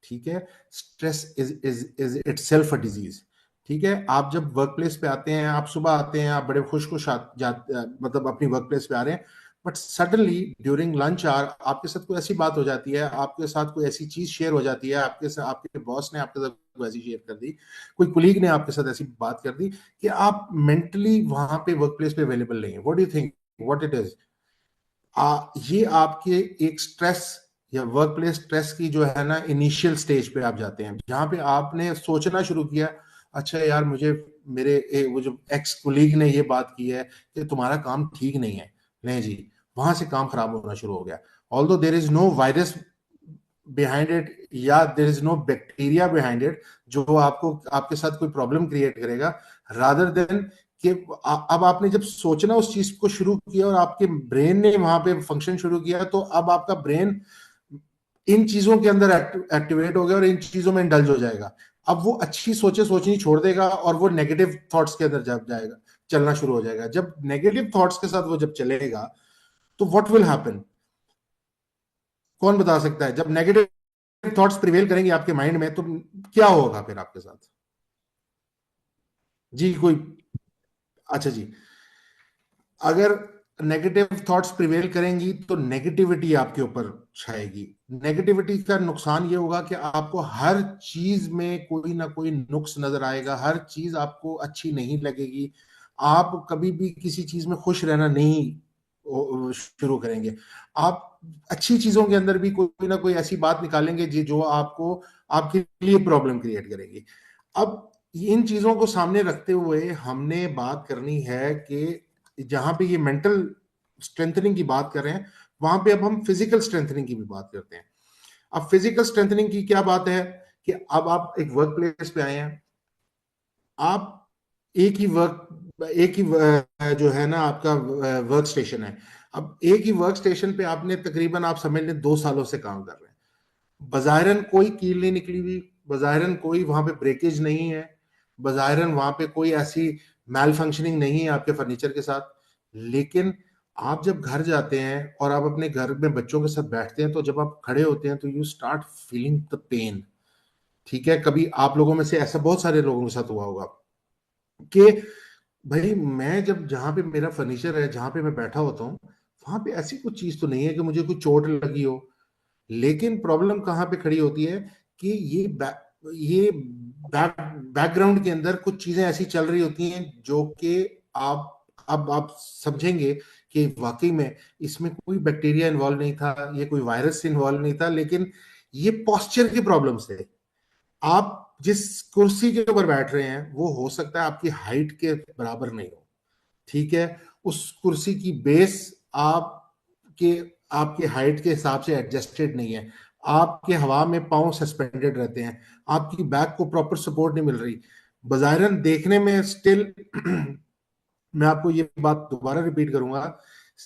ठीक है, stress is itself a disease. ठीक है, आप जब वर्क प्लेस पे आते हैं, आप सुबह आते हैं, आप बड़े खुश खुश मतलब अपनी वर्क प्लेस पे आ रहे हैं, but suddenly during lunch hour आपके साथ कोई ऐसी बात हो जाती है, आपके साथ कोई ऐसी चीज शेयर हो जाती है, आपके साथ आपके बॉस ने आपके साथ कोई ऐसी शेयर कर दी, कोई कुलीग ने आपके साथ ऐसी बात कर दी कि आप मेंटली वहां पे वर्क प्लेस पे अवेलेबल नहीं है। What do you think what it is? ये आपके एक स्ट्रेस या वर्क प्लेस स्ट्रेस की जो है ना इनिशियल स्टेज पे आप जाते हैं, जहां पे आपने सोचना शुरू किया, अच्छा यार मुझे मेरे वो जो एक्स कुलीग ने ये बात की है कि तुम्हारा काम ठीक नहीं है, नहीं जी, वहां से काम खराब होना शुरू हो गया। Although there is no virus behind it या there is no bacteria behind it जो आपको आपके साथ कोई प्रॉब्लम क्रिएट करेगा, रादर देन कि अब आपने जब सोचना उस चीज को शुरू किया और आपके ब्रेन ने वहां पे फंक्शन शुरू किया, तो अब आपका ब्रेन इन चीजों के अंदर एक्टिवेट हो गया और इन चीजों में इंडल्ज हो जाएगा। अब वो अच्छी सोचे सोचनी छोड़ देगा और वो नेगेटिव थॉट्स के अंदर जब जाएगा, चलना शुरू हो जाएगा। जब नेगेटिव थॉट्स के साथ वो जब चलेगा तो व्हाट विल हैपन, कौन बता सकता है? जब नेगेटिव थॉट्स प्रिवेल करेंगे आपके माइंड में तो क्या होगा फिर आपके साथ? जी कोई? अच्छा जी, अगर नेगेटिव थॉट्स प्रिवेल करेंगी तो नेगेटिविटी आपके ऊपर छाएगी। नेगेटिविटी का नुकसान ये होगा कि आपको हर चीज में कोई ना कोई नुक्स नजर आएगा, हर चीज आपको अच्छी नहीं लगेगी, आप कभी भी किसी चीज में खुश रहना नहीं शुरू करेंगे। आप अच्छी चीजों के अंदर भी कोई ना कोई ऐसी बात निकालेंगे जो आपको आपके लिए प्रॉब्लम क्रिएट करेगी। अब इन चीजों को सामने रखते हुए हमने बात करनी है कि जहां पे ये मेंटल स्ट्रेंथनिंग की बात कर रहे हैं, वहां पे अब हम फिजिकल स्ट्रेंथनिंग की भी बात करते हैं। अब फिजिकल स्ट्रेंथनिंग की क्या बात है कि अब आप एक वर्क प्लेस पे आए हैं, आप एक ही जो है ना आपका वर्क स्टेशन है। अब एक ही वर्क स्टेशन पे आपने तकरीबन आप समझ लें 2 सालों से काम कर रहे हैं। बज़ाहिरन कोई कील नहीं निकली हुई, बज़ाहिरन कोई वहां पे ब्रेकेज नहीं है, बज़ाहिरन वहां पे कोई ऐसी मैल फंक्शनिंग नहीं है आपके फर्नीचर के साथ। लेकिन आप जब घर जाते हैं और आप अपने घर में बच्चों के साथ बैठते हैं, तो जब आप खड़े होते हैं तो you start feeling the pain. ठीक है, कभी आप लोगों में से ऐसा बहुत सारे लोगों के साथ हुआ होगा कि भाई मैं जब जहां पे मेरा फर्नीचर है, जहां पे मैं बैठा होता हूँ, वहां पे ऐसी कुछ चीज तो नहीं है कि मुझे कोई चोट लगी हो। लेकिन प्रॉब्लम कहाँ पे खड़ी होती है कि ये बैकग्राउंड के अंदर कुछ चीजें ऐसी चल रही होती हैं जो कि आप अब आप समझेंगे कि वाकई में इसमें कोई बैक्टीरिया इन्वॉल्व नहीं था, ये कोई वायरस इन्वॉल्व नहीं था, लेकिन ये पोस्चर की प्रॉब्लम से आप जिस कुर्सी के ऊपर बैठ रहे हैं वो हो सकता है आपकी हाइट के बराबर नहीं हो। ठीक है, उस कुर्सी की बेस आपके आपके हाइट के हिसाब से एडजस्टेड नहीं है, आपके हवा में पांव सस्पेंडेड रहते हैं, आपकी बैक को प्रॉपर सपोर्ट नहीं मिल रही। बज़ाहिरन देखने में स्टिल मैं आपको ये बात दोबारा रिपीट करूंगा,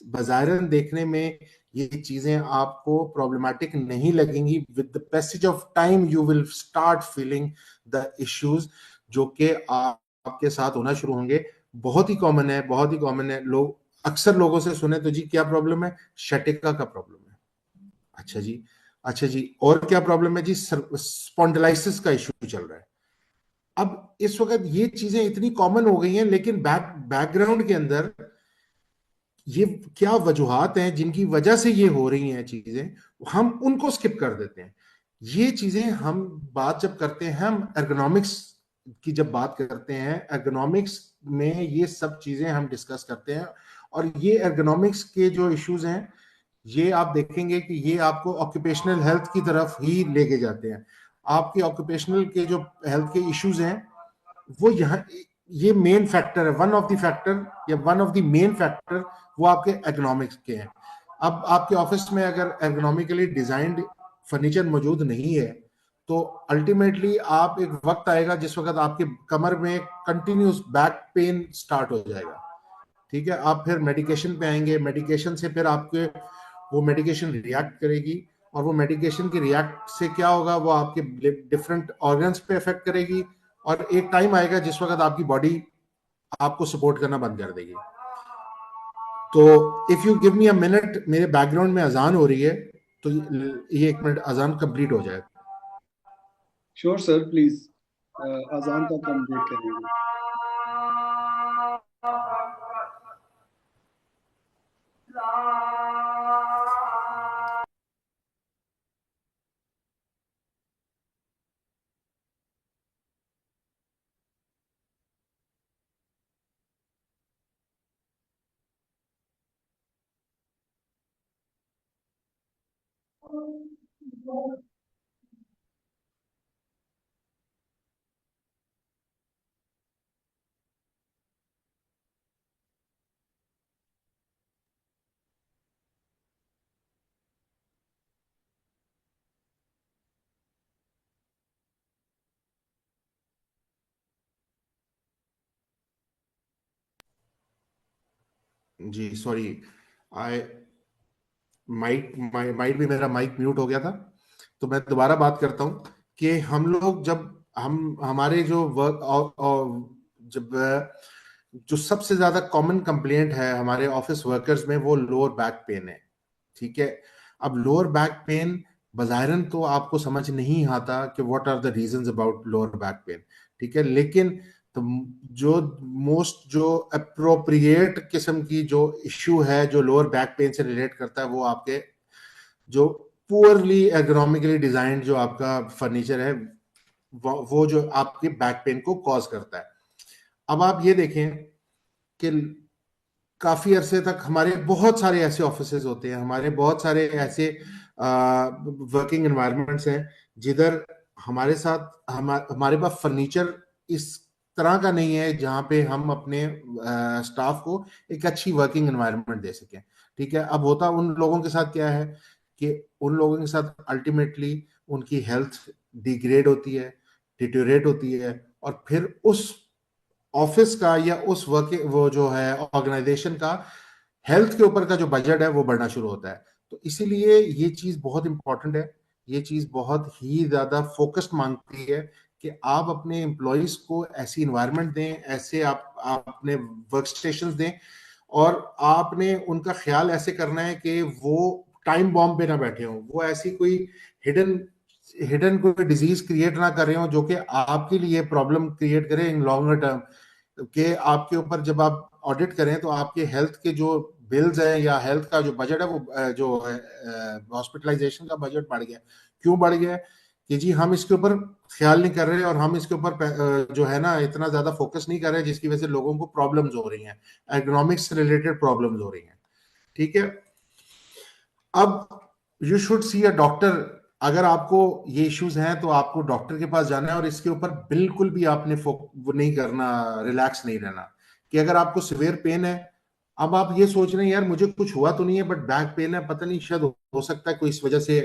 बज़ाहिरन देखने में ये चीजें आपको प्रॉब्लमेटिक नहीं लगेंगी। With the passage of time you will start feeling the issues जो कि आपके साथ होना शुरू होंगे। बहुत ही कॉमन है, बहुत ही कॉमन है। लोग अक्सर लोगों से सुने तो जी क्या प्रॉब्लम है? शटिका का प्रॉब्लम है। अच्छा जी, अच्छा जी, और क्या प्रॉब्लम है जी? स्पॉन्डिलाइसिस का इश्यू चल रहा है। अब इस वक्त ये चीजें इतनी कॉमन हो गई हैं, लेकिन बैकग्राउंड के अंदर ये क्या वजूहात हैं जिनकी वजह से ये हो रही हैं चीजें, हम उनको स्किप कर देते हैं। ये चीजें हम बात जब करते हैं, हम एर्गोनॉमिक्स की जब बात करते हैं, एर्गोनॉमिक्स में ये सब चीजें हम डिस्कस करते हैं। और ये एर्गोनॉमिक्स के जो इश्यूज हैं, ये आप देखेंगे कि ये आपको ऑक्यूपेशनल हेल्थ की तरफ ही लेके जाते हैं। आपके ऑक्यूपेशनल के जो हेल्थ के इश्यूज हैं, वो यहाँ, ये मेन फैक्टर है, वन ऑफ द फैक्टर या one of the main factor वो आपके एर्गोनॉमिक्स के हैं। अब आपके ऑफिस में अगर एर्गोनॉमिकली डिजाइंड फर्नीचर मौजूद नहीं है, तो अल्टीमेटली आप, एक वक्त आएगा जिस वक्त आपके कमर में कंटिन्यूस बैक पेन स्टार्ट हो जाएगा। ठीक है, आप फिर मेडिकेशन पे आएंगे, मेडिकेशन से फिर आपके वो मेडिकेशन रिएक्ट करेगी, और वो मेडिकेशन की रिएक्ट से क्या होगा, वो आपके डिफरेंट ऑर्गन्स पे इफेक्ट करेगी, और एक टाइम आएगा जिस वक्त आपकी बॉडी आपको सपोर्ट करना बंद कर देगी। तो if you give me a minute, मेरे बैकग्राउंड में अजान हो रही है, तो ये 1 मिनट अजान कंप्लीट हो जाए। Sure sir, please. अजान तक हम वेट करेंगे। जी सॉरी, आई माइट भी, मेरा माइक म्यूट हो गया था। तो मैं दोबारा बात करता हूं कि हम लोग जब, हम हमारे जो वर्क, और जब जो सबसे ज्यादा कॉमन कंप्लेंट है हमारे ऑफिस वर्कर्स में, वो लोअर बैक पेन है। ठीक है, अब लोअर बैक पेन बज़ाहिरन तो आपको समझ नहीं आता कि what are the reasons about lower back pain. ठीक है, लेकिन तो जो मोस्ट, जो अप्रोप्रिएट किस्म की जो इश्यू है जो लोअर बैक पेन से रिलेट करता है, वो आपके जो पुअरली एर्गोनॉमिकली डिजाइंड जो आपका फर्नीचर है, वो जो आपके बैक पेन को कॉज करता है। अब आप ये देखें कि काफी अरसे तक हमारे बहुत सारे ऐसे ऑफिसेज होते हैं, हमारे बहुत सारे ऐसे वर्किंग एनवायरनमेंट्स हैं जिधर हमारे साथ हमारे पास फर्नीचर इस तरह का नहीं है जहां पे हम अपने स्टाफ को एक अच्छी वर्किंग एनवायरनमेंट दे सकें। ठीक है, अब होता उन लोगों के साथ क्या है कि उन लोगों के साथ अल्टीमेटली उनकी हेल्थ डिग्रेड होती है, डिटोरेट होती है, और फिर उस ऑफिस का या उस वर्क, वो जो है ऑर्गेनाइजेशन का हेल्थ के ऊपर का जो बजट है वो बढ़ना शुरू होता है। तो इसीलिए ये चीज बहुत इंपॉर्टेंट है, ये चीज बहुत ही ज्यादा फोकस्ड मांगती है कि आप अपने एम्प्लॉयज को ऐसी इन्वायरमेंट दें, ऐसे आप अपने वर्क स्टेशन दें, और आपने उनका ख्याल ऐसे करना है कि वो टाइम बॉम्ब पे ना बैठे हों, वो ऐसी कोई हिडन हिडन कोई डिजीज क्रिएट ना कर रहे हो जो कि आपके लिए प्रॉब्लम क्रिएट करे इन लॉन्गर टर्म। के आपके ऊपर जब आप ऑडिट करें तो आपके हेल्थ के जो बिल्स हैं या हेल्थ का जो बजट है, वो जो हॉस्पिटलाइजेशन का बजट बढ़ गया। क्यों बढ़ गया? कि जी हम इसके ऊपर ख्याल नहीं कर रहे, और हम इसके ऊपर जो है ना इतना ज्यादा फोकस नहीं कर रहे, जिसकी वजह से लोगों को प्रॉब्लम्स हो रही हैं, इकोनॉमिक्स से रिलेटेड प्रॉब्लम्स हो रही हैं। ठीक है, अब you should see a doctor. अगर आपको ये इश्यूज हैं तो आपको डॉक्टर के पास जाना है, और इसके ऊपर बिल्कुल भी आपने वो नहीं करना, रिलैक्स नहीं रहना। कि अगर आपको सिवियर पेन है, अब आप ये सोच रहे हैं यार मुझे कुछ हुआ तो नहीं है, बट बैक पेन है, पता नहीं शायद हो सकता है कोई इस वजह से,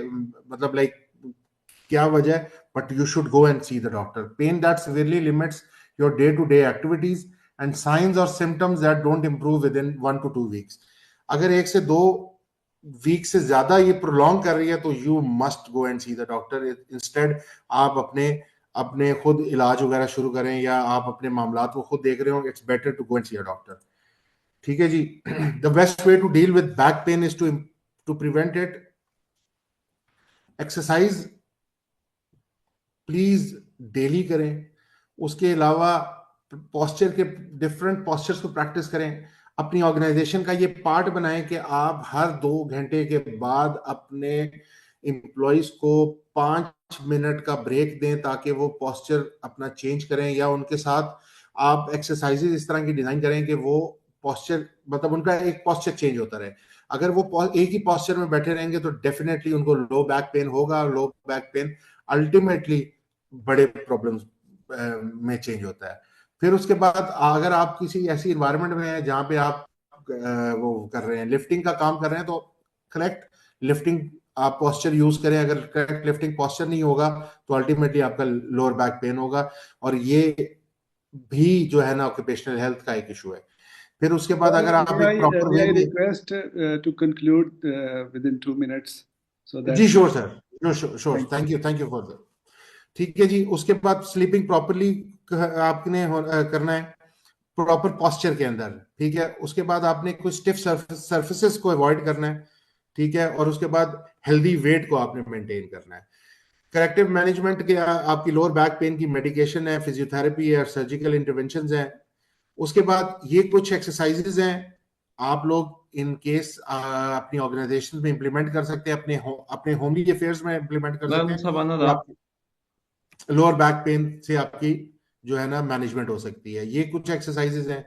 मतलब लाइक क्या वजह है, but you should go and see the doctor. Pain that severely limits your day to day activities and signs और symptoms that don't improve within 1 to 2 weeks। अगर 1 से 2 वीक से ज्यादा ये प्रोलॉन्ग कर रही है तो you must go and see the doctor. Instead आप अपने अपने खुद इलाज वगैरह शुरू करें, या आप अपने मामलात को खुद देख रहे हो, it's better to go and see a doctor. ठीक है जी। The best way to deal with back pain is to prevent it. Exercise please daily करें। उसके अलावा पोस्चर के डिफरेंट पोस्चर्स को प्रैक्टिस करें। अपनी ऑर्गेनाइजेशन का ये पार्ट बनाएं कि आप हर 2 घंटे के बाद अपने एम्प्लॉइज को 5 मिनट का ब्रेक दें ताकि वो पोस्चर अपना चेंज करें, या उनके साथ आप एक्सरसाइजेज इस तरह की डिजाइन करें कि वो पोस्चर, मतलब उनका एक पोस्चर चेंज होता रहे। अगर वो एक ही पोस्चर में बैठे रहेंगे तो डेफिनेटली उनको लो बैक पेन होगा, और लो बैक पेन अल्टीमेटली बड़े प्रॉब्लम्स में चेंज होता है। फिर उसके बाद अगर आप किसी ऐसी इन्वायरमेंट में हैं जहां पे आप वो कर रहे हैं, लिफ्टिंग का काम कर रहे हैं, तो करेक्ट लिफ्टिंग आप पोस्चर यूज करें। अगर करेक्ट लिफ्टिंग पोस्चर नहीं होगा तो अल्टीमेटली आपका लोअर बैक पेन होगा, और ये भी जो है ना ऑक्यूपेशनल हेल्थ का एक इशू है। फिर उसके बाद अगर आप एक प्रॉपर may वे I में, request to conclude within 2 minutes so that जी sure sir, sure, Thank you. Thank you for the, ठीक है जी। उसके बाद स्लीपिंग प्रॉपरली आपने करना है, प्रॉपर पोस्चर के अंदर, ठीक है। उसके बाद आपने कुछ स्टिफ सर्फेसेस को अवॉइड करना है, ठीक है। और उसके बाद हेल्दी वेट को आपने मेंटेन करना है। करेक्टिव मैनेजमेंट के आपकी लोअर बैक पेन की मेडिकेशन है, फिजियोथेरेपी है, सर्जिकल इंटरवेंशंस हैं। उसके बाद ये कुछ एक्सरसाइजेज हैं आप लोग इन केस अपनी ऑर्गेनाइजेशन में इंप्लीमेंट कर सकते हैं, अपने होमली अफेयर्स में इंप्लीमेंट कर सकते हैं। आप लोअर बैक पेन से आपकी जो है ना मैनेजमेंट हो सकती है। ये कुछ एक्सरसाइजेज हैं,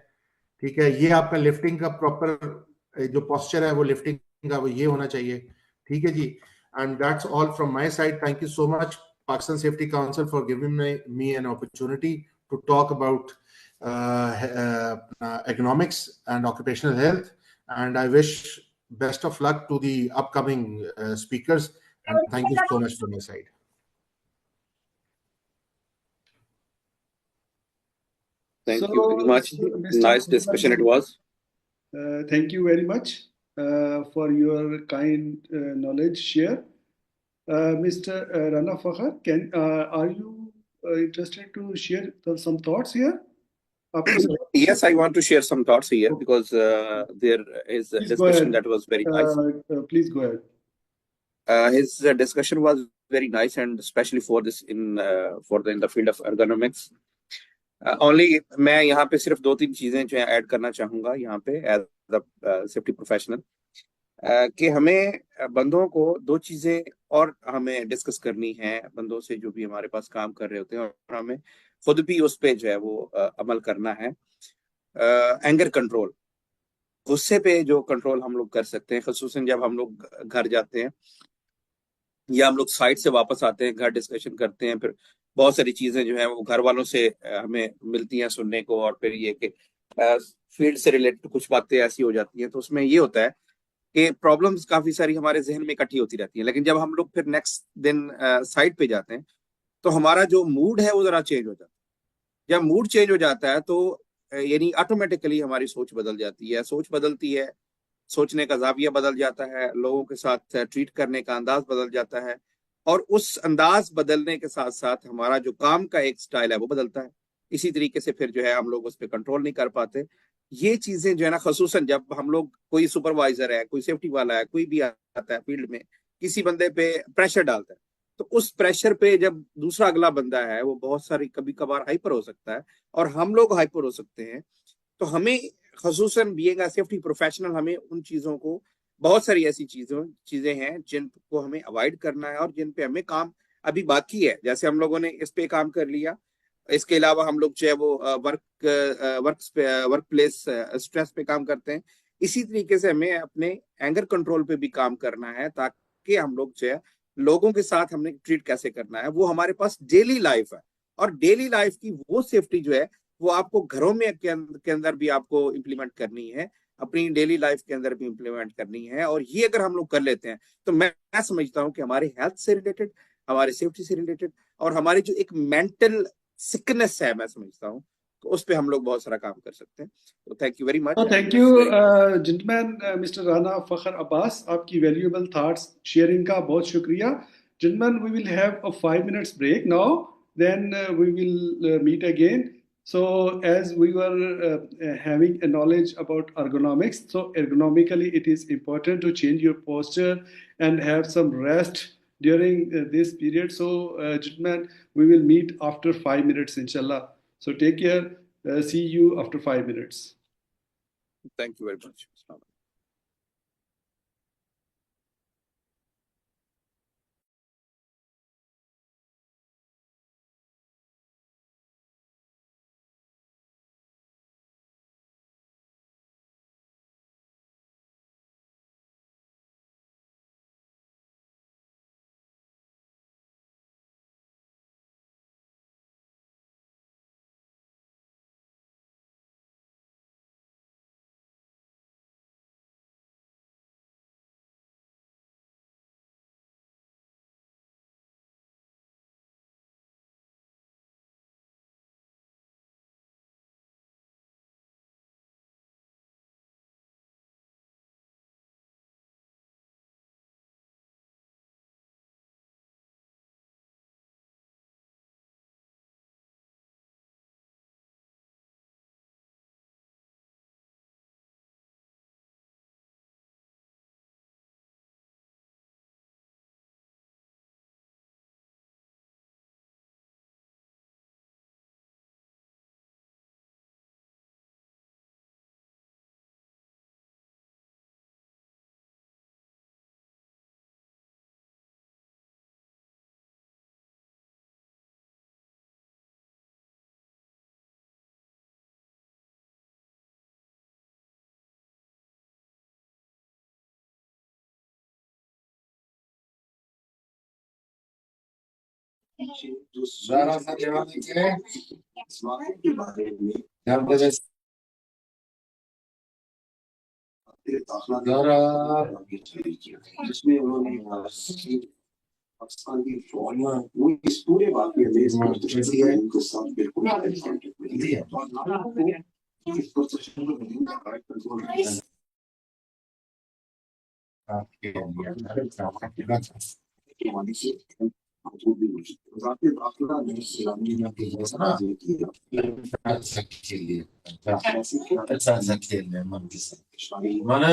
ठीक है। ये आपका लिफ्टिंग का प्रॉपर जो पोस्चर है वो लिफ्टिंग का वो ये होना चाहिए, ठीक है जी। And that's all from my side. Thank you so much Pakistan safety council for giving me an opportunity to talk about economics and occupational health, and I wish best of luck to the upcoming speakers, and thank you so much from my side. Thank you very much. Nice discussion it was. Thank you very much for your kind knowledge share. Mr. Rana Fakhar, are you interested to share some thoughts here? Yes, I want to share some thoughts here because there is a Please discussion that was very nice. Please go ahead. His discussion was very nice, and especially for this in the field of ergonomics. Only मैं यहाँ पे सिर्फ 2-3 चीजें जो है add करना चाहूंगा यहाँ पे एज द सेफ्टी प्रोफेशनल, कि हमें बंदों को 2 चीजें और हमें डिस्कस करनी है बंदों से जो भी हमारे पास काम कर रहे होते हैं, और हमें खुद भी उस पे जो है वो अमल करना है। एंगर कंट्रोल, गुस्से पे जो कंट्रोल हम लोग कर सकते हैं, खुसूसन जब हम लोग घर जाते हैं या हम लोग साइट से वापस आते हैं, घर डिस्कशन करते हैं, फिर बहुत सारी चीजें जो है वो घर वालों से हमें मिलती हैं सुनने को, और फिर ये कि फील्ड से रिलेटेड कुछ बातें ऐसी हो जाती हैं, तो उसमें ये होता है कि प्रॉब्लम्स काफी सारी हमारे जहन में इकट्ठी होती रहती हैं। लेकिन जब हम लोग फिर नेक्स्ट दिन साइट पे जाते हैं तो हमारा जो मूड है वो जरा चेंज हो जाता है। जब मूड चेंज हो जाता है तो यानी ऑटोमेटिकली हमारी सोच बदल जाती है, सोच बदलती है, सोचने का जाविया बदल जाता है, लोगों के साथ ट्रीट करने का अंदाज बदल जाता है, और उस अंदाज बदलने के साथ साथ हमारा जो काम का एक स्टाइल है वो बदलता है। इसी तरीके से फिर जो है हम लोग उस पर कंट्रोल नहीं कर पाते। ये चीजें जो है ना, खसूसन जब हम लोग, कोई सुपरवाइजर है, कोई सेफ्टी वाला है, कोई भी आता है फील्ड में, किसी बंदे पे प्रेशर डालता है, तो उस प्रेशर पे जब दूसरा अगला बंदा है वो बहुत सारी कभी कभार हाइपर हो सकता है और हम लोग हाइपर हो सकते हैं। तो हमें खसूसन बीइंग अ सेफ्टी प्रोफेशनल हमें उन चीजों को, बहुत सारी ऐसी चीजें हैं जिनको हमें अवॉइड करना है और जिन पे हमें काम अभी बाकी है। जैसे हम लोगों ने इस पे काम कर लिया, इसके अलावा हम लोग जो है वो वर्क प्लेस स्ट्रेस पे काम करते हैं। इसी तरीके से हमें अपने एंगर कंट्रोल पे भी काम करना है, ताकि हम लोग जो है लोगों के साथ हमने ट्रीट कैसे करना है वो हमारे पास डेली लाइफ है। और डेली लाइफ की वो सेफ्टी जो है वो आपको घरों में के अंदर भी आपको इम्प्लीमेंट करनी है, अपनी डेली लाइफ के अंदर भी इम्प्लीमेंट करनी है। और ये अगर हम लोग कर लेते हैं तो मैं समझता हूँ कि हमारे हेल्थ से रिलेटेड, हमारे सेफ्टी से रिलेटेड, और हमारी जो एक मेंटल सिकनेस है, मैं समझता हूँ तो उस पे हम लोग बहुत सारा काम कर सकते हैं। तो thank you very much. Thank you gentleman, mister Rana Fakhar Abbas, आपकी वैल्यूएबल थॉट्स शेयरिंग का बहुत शुक्रिया। Gentleman, we will have a 5 minutes break now, then we will meet again. So as we were having a knowledge about ergonomics, so ergonomically it is important to change your posture and have some rest during this period. So gentlemen, we will meet after 5 minutes inshallah. So take care. See you after 5 minutes. Thank you very much. जरा सा ध्यान दीजिए। ध्यान दीजिए। जिसमें उन्होंने पाकिस्तान की फौज वो इस पूरे वाकये में इस प्रोसेशन के साथ बिल्कुल मिली है और आपको इस प्रोसेशन को कंट्रोल के वाली से मौजूद भी मुझे वजारत दाखिला ने सलामी में किया मैंने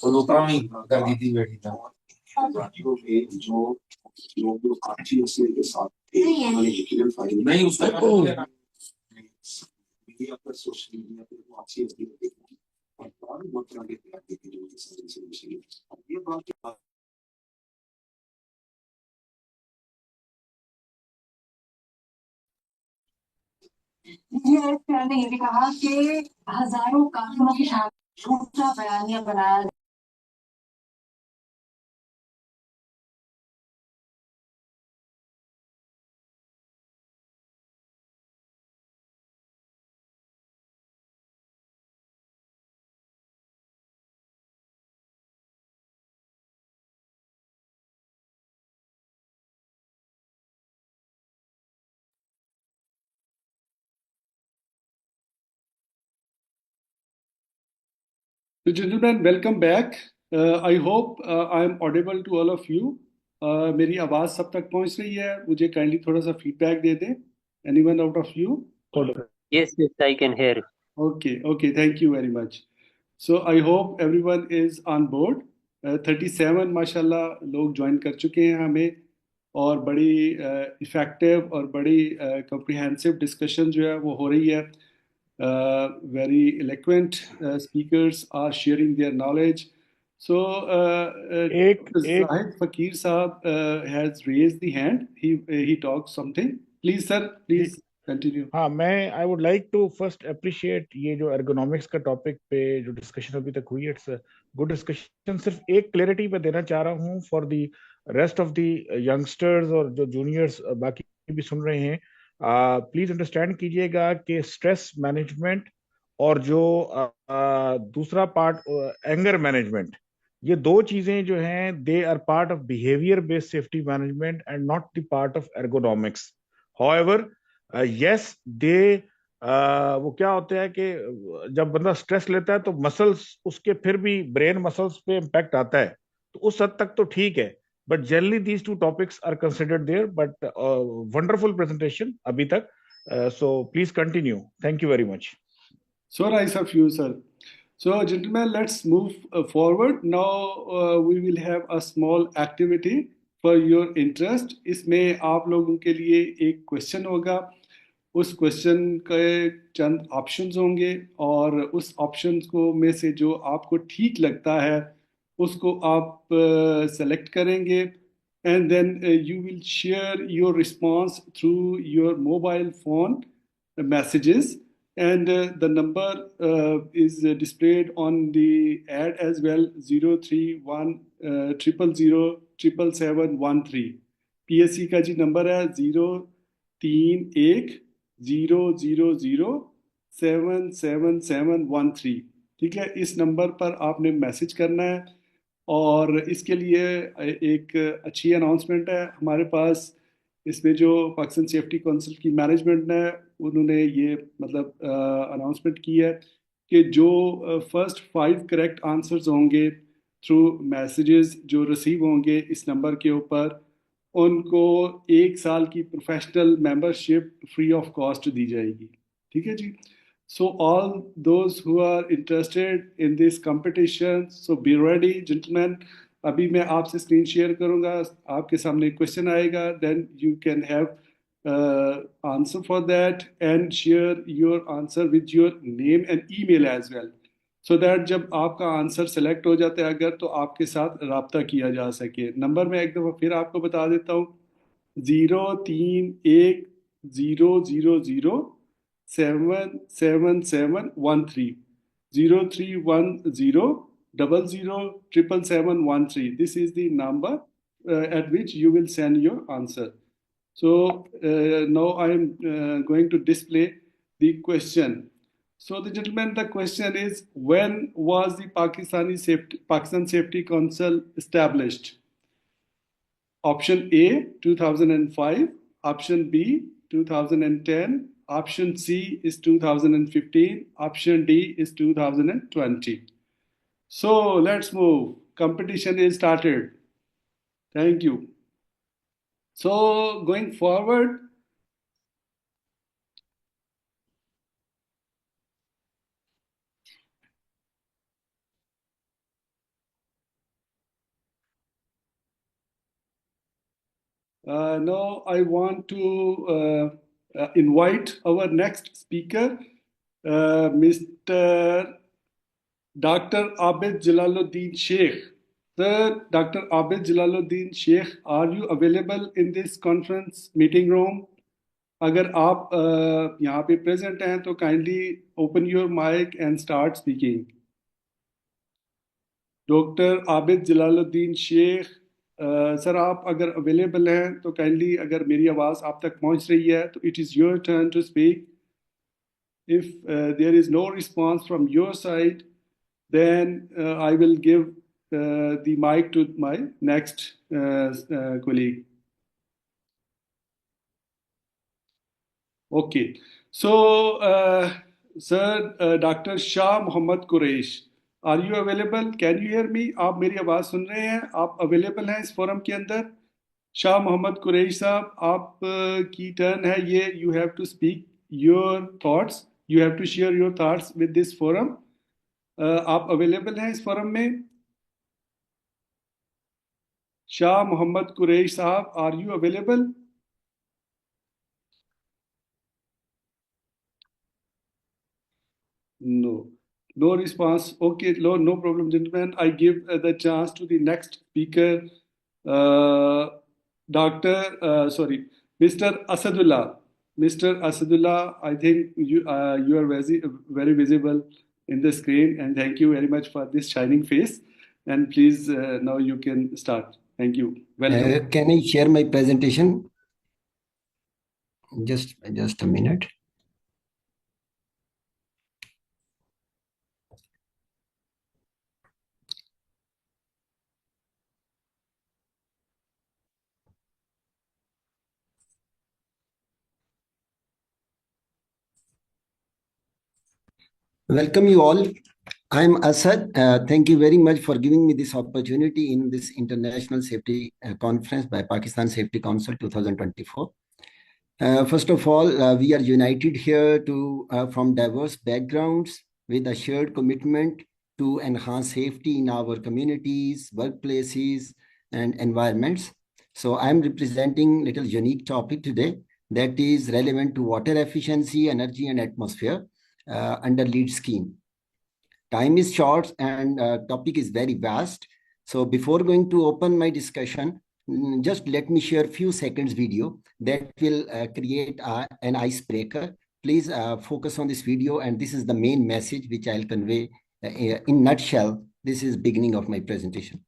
उलूकामी कर दी थी बेटी था राज्यों में जो लोग आर्थिक मसले के साथ यकीनन फायदे नहीं उसका मीडिया पर सोशल मीडिया पर वो अच्छी और बहुत तरह के ये बात ने ये भी कहा कि हजारों कानूनों के साथ झूठा बयानिया बनाया So, gentlemen, welcome back. I hope I am audible to all of you. मेरी आवाज़ सब तक पहुंच रही है? मुझे काइंडली थोड़ा सा फीडबैक दे दें. Anyone out of you? Yes, I can hear. Okay, thank you very much. So I hope everyone is on board. 37 माशाल्लाह लोग ज्वाइन कर चुके हैं हमें और बड़ी इफ़ेक्टिव और बड़ी कम्प्रिहेंसिव डिस्कशन जो है वो हो रही है. Very eloquent speakers are sharing their knowledge. So Zahid Fakir Saab has raised the hand. He talks something. Please sir, please continue. हाँ, मैं I would like to first appreciate ये जो एर्गोनॉमिक्स का टॉपिक पे जो डिस्कशन अभी तक हुई, इट्स गुड डिस्कशन. सिर्फ एक क्लैरिटी मैं देना चाह रहा हूँ for the rest of the youngsters और जो जूनियर्स बाकी भी सुन रहे हैं. प्लीज अंडरस्टैंड कीजिएगा कि स्ट्रेस मैनेजमेंट और जो दूसरा पार्ट एंगर मैनेजमेंट, ये दो चीजें जो हैं they are part of behaviour based safety management and not the part of ergonomics. However yes they वो क्या होता है कि जब बंदा स्ट्रेस लेता है तो मसल्स उसके फिर भी ब्रेन मसल्स पे इम्पैक्ट आता है, तो उस हद तक तो ठीक है. But generally these two topics are considered there. But wonderful presentation अभी तक. So please continue. Thank you very much. So nice of you, sir. So gentlemen, let's move forward. Now we will have a small activity for your interest. इसमें आप लोगों के लिए एक question होगा. उस क्वेश्चन के चंद ऑप्शंस होंगे और उस ऑप्शंस को में से जो आपको ठीक लगता है उसको आप सेलेक्ट करेंगे and then you will share your response through your mobile phone messages, and the number is displayed on the ad as well. 031 000 PSC का जी नंबर है 03100077713. ठीक है, इस नंबर पर आपने मैसेज करना है. और इसके लिए एक अच्छी अनाउंसमेंट है हमारे पास. इसमें जो पाकिस्तान सेफ्टी काउंसिल की मैनेजमेंट है उन्होंने ये मतलब अनाउंसमेंट की है कि जो फर्स्ट 5 करेक्ट आंसर्स होंगे थ्रू मैसेजेस जो रिसीव होंगे इस नंबर के ऊपर, उनको 1 साल की professional membership free of cost दी जाएगी. ठीक है जी. So all those who are interested in this competition, so be ready, gentlemen. अभी मैं आपसे स्क्रीन शेयर करूँगा, आपके सामने क्वेश्चन आएगा, then you can have answer for that and share your answer with your name and email as well, so that जब आपका answer select हो जाता है अगर, तो आपके साथ राब्ता किया जा सके. नंबर मैं एक दफ़ा फिर आपको बता देता हूँ. 03100777713 031000777713. This is the number at which you will send your answer. So now I am going to display the question. So the gentleman, the question is, when was the Pakistan Safety Council established? Option A, 2005. Option B, 2010. Option C is 2015. Option D is 2020. So let's move. Competition is started. Thank you. So going forward, now I want to invite our next speaker, Mr. Dr. Abid Jalaluddin Sheikh. Sir, Dr. Abid Jalaluddin Sheikh, are you available in this conference meeting room? अगर आप यहाँ पे present हैं तो kindly open your mic and start speaking. Doctor Abid Jalaluddin Sheikh, sir आप अगर available हैं तो काइंडली अगर मेरी आवाज़ आप तक पहुंच रही है तो it is your turn to speak. If there is no response from your side, then I will give the mic to my next colleague. Okay. So, sir, Dr. Shah Mohammad Quresh, are you available? Can you hear me? आप मेरी आवाज़ सुन रहे हैं? आप available हैं इस forum के अंदर? शाह मोहम्मद कुरैश साहब, आप की टर्न है ये. You have to speak your thoughts, you have to share your thoughts with this forum. आप अवेलेबल हैं इस फोरम में? शाह मोहम्मद कुरैश साहब, are you available? No response. Okay, no problem, gentlemen. I give the chance to the next speaker, Mr. Asadullah. Mr. Asadullah, I think you are very visible in the screen, and thank you very much for this shining face. And please, now you can start. Thank you. Welcome. Can I share my presentation? Just a minute. Welcome you all. I'm Asad. Thank you very much for giving me this opportunity in this International Safety Conference by Pakistan Safety Council 2024. First of all, we are united here from diverse backgrounds with a shared commitment to enhance safety in our communities, workplaces, and environments. So I'm representing a little unique topic today that is relevant to water efficiency, energy, and atmosphere under LEED scheme. Time is short and topic is very vast. So before going to open my discussion, just let me share a few seconds video that will create an icebreaker. Please focus on this video, and this is the main message which I'll convey in nutshell. This is beginning of my presentation.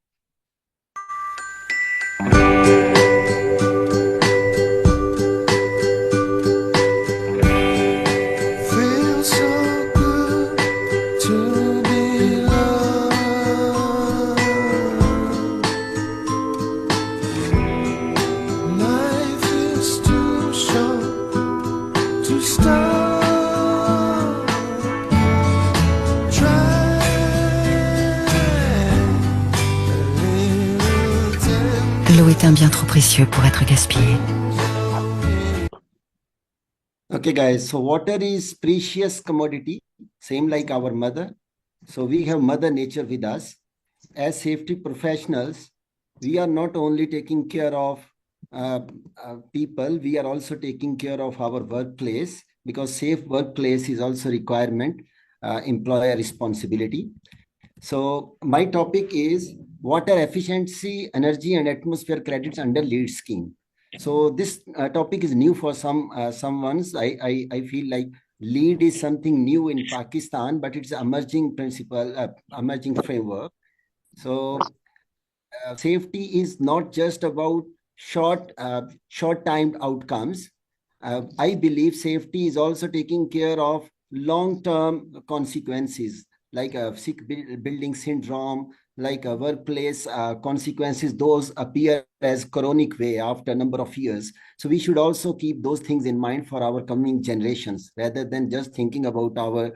L'eau est un bien trop précieux pour être gaspillé. Okay, guys. So water is precious commodity, same like our mother. So we have Mother Nature with us. As safety professionals, we are not only taking care of people, we are also taking care of our workplace, because safe workplace is also requirement, employer responsibility. So my topic is water efficiency, energy, and atmosphere credits under LEED scheme. So this topic is new for someone's. I feel like LEED is something new in Pakistan, but it's an emerging principle, emerging framework. So safety is not just about short-timed outcomes. I believe safety is also taking care of long-term consequences like a sick building syndrome, like a workplace consequences. Those appear as chronic way after a number of years. So we should also keep those things in mind for our coming generations, rather than just thinking about our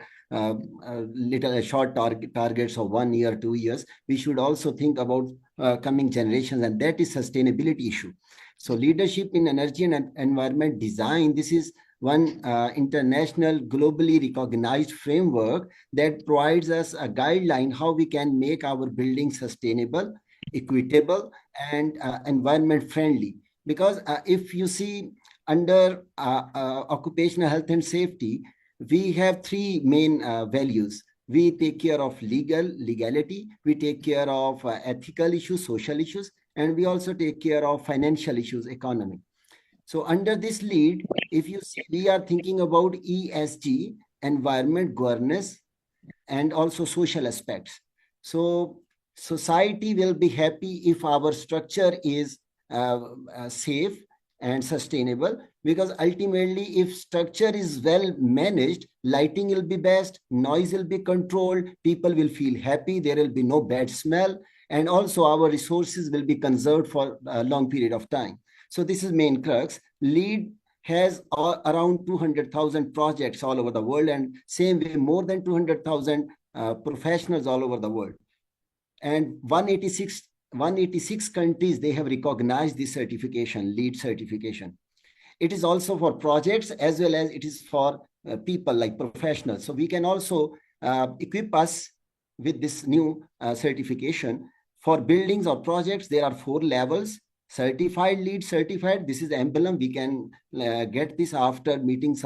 little short targets of 1 year, 2 years. We should also think about coming generations, and that is sustainability issue. So leadership in energy and environment design, this is one international globally recognized framework that provides us a guideline how we can make our buildings sustainable, equitable, and environment friendly. Because if you see under occupational health and safety, we have three main values. We take care of legality, we take care of ethical issues, social issues, and we also take care of financial issues, economy. So under this lead, if you see, we are thinking about ESG, environment, governance, and also social aspects. So society will be happy if our structure is safe and sustainable, because ultimately if structure is well managed, lighting will be best, noise will be controlled, people will feel happy, there will be no bad smell, and also our resources will be conserved for a long period of time. So this is main crux. LEED has around 200,000 projects all over the world, and same way more than 200,000 professionals all over the world. And 186 countries, they have recognized this certification, LEED certification. It is also for projects as well as it is for people like professionals. So we can also equip us with this new certification. For buildings or projects, there are 4 levels. Certified, LEED certified, this is the emblem. We can get this after meeting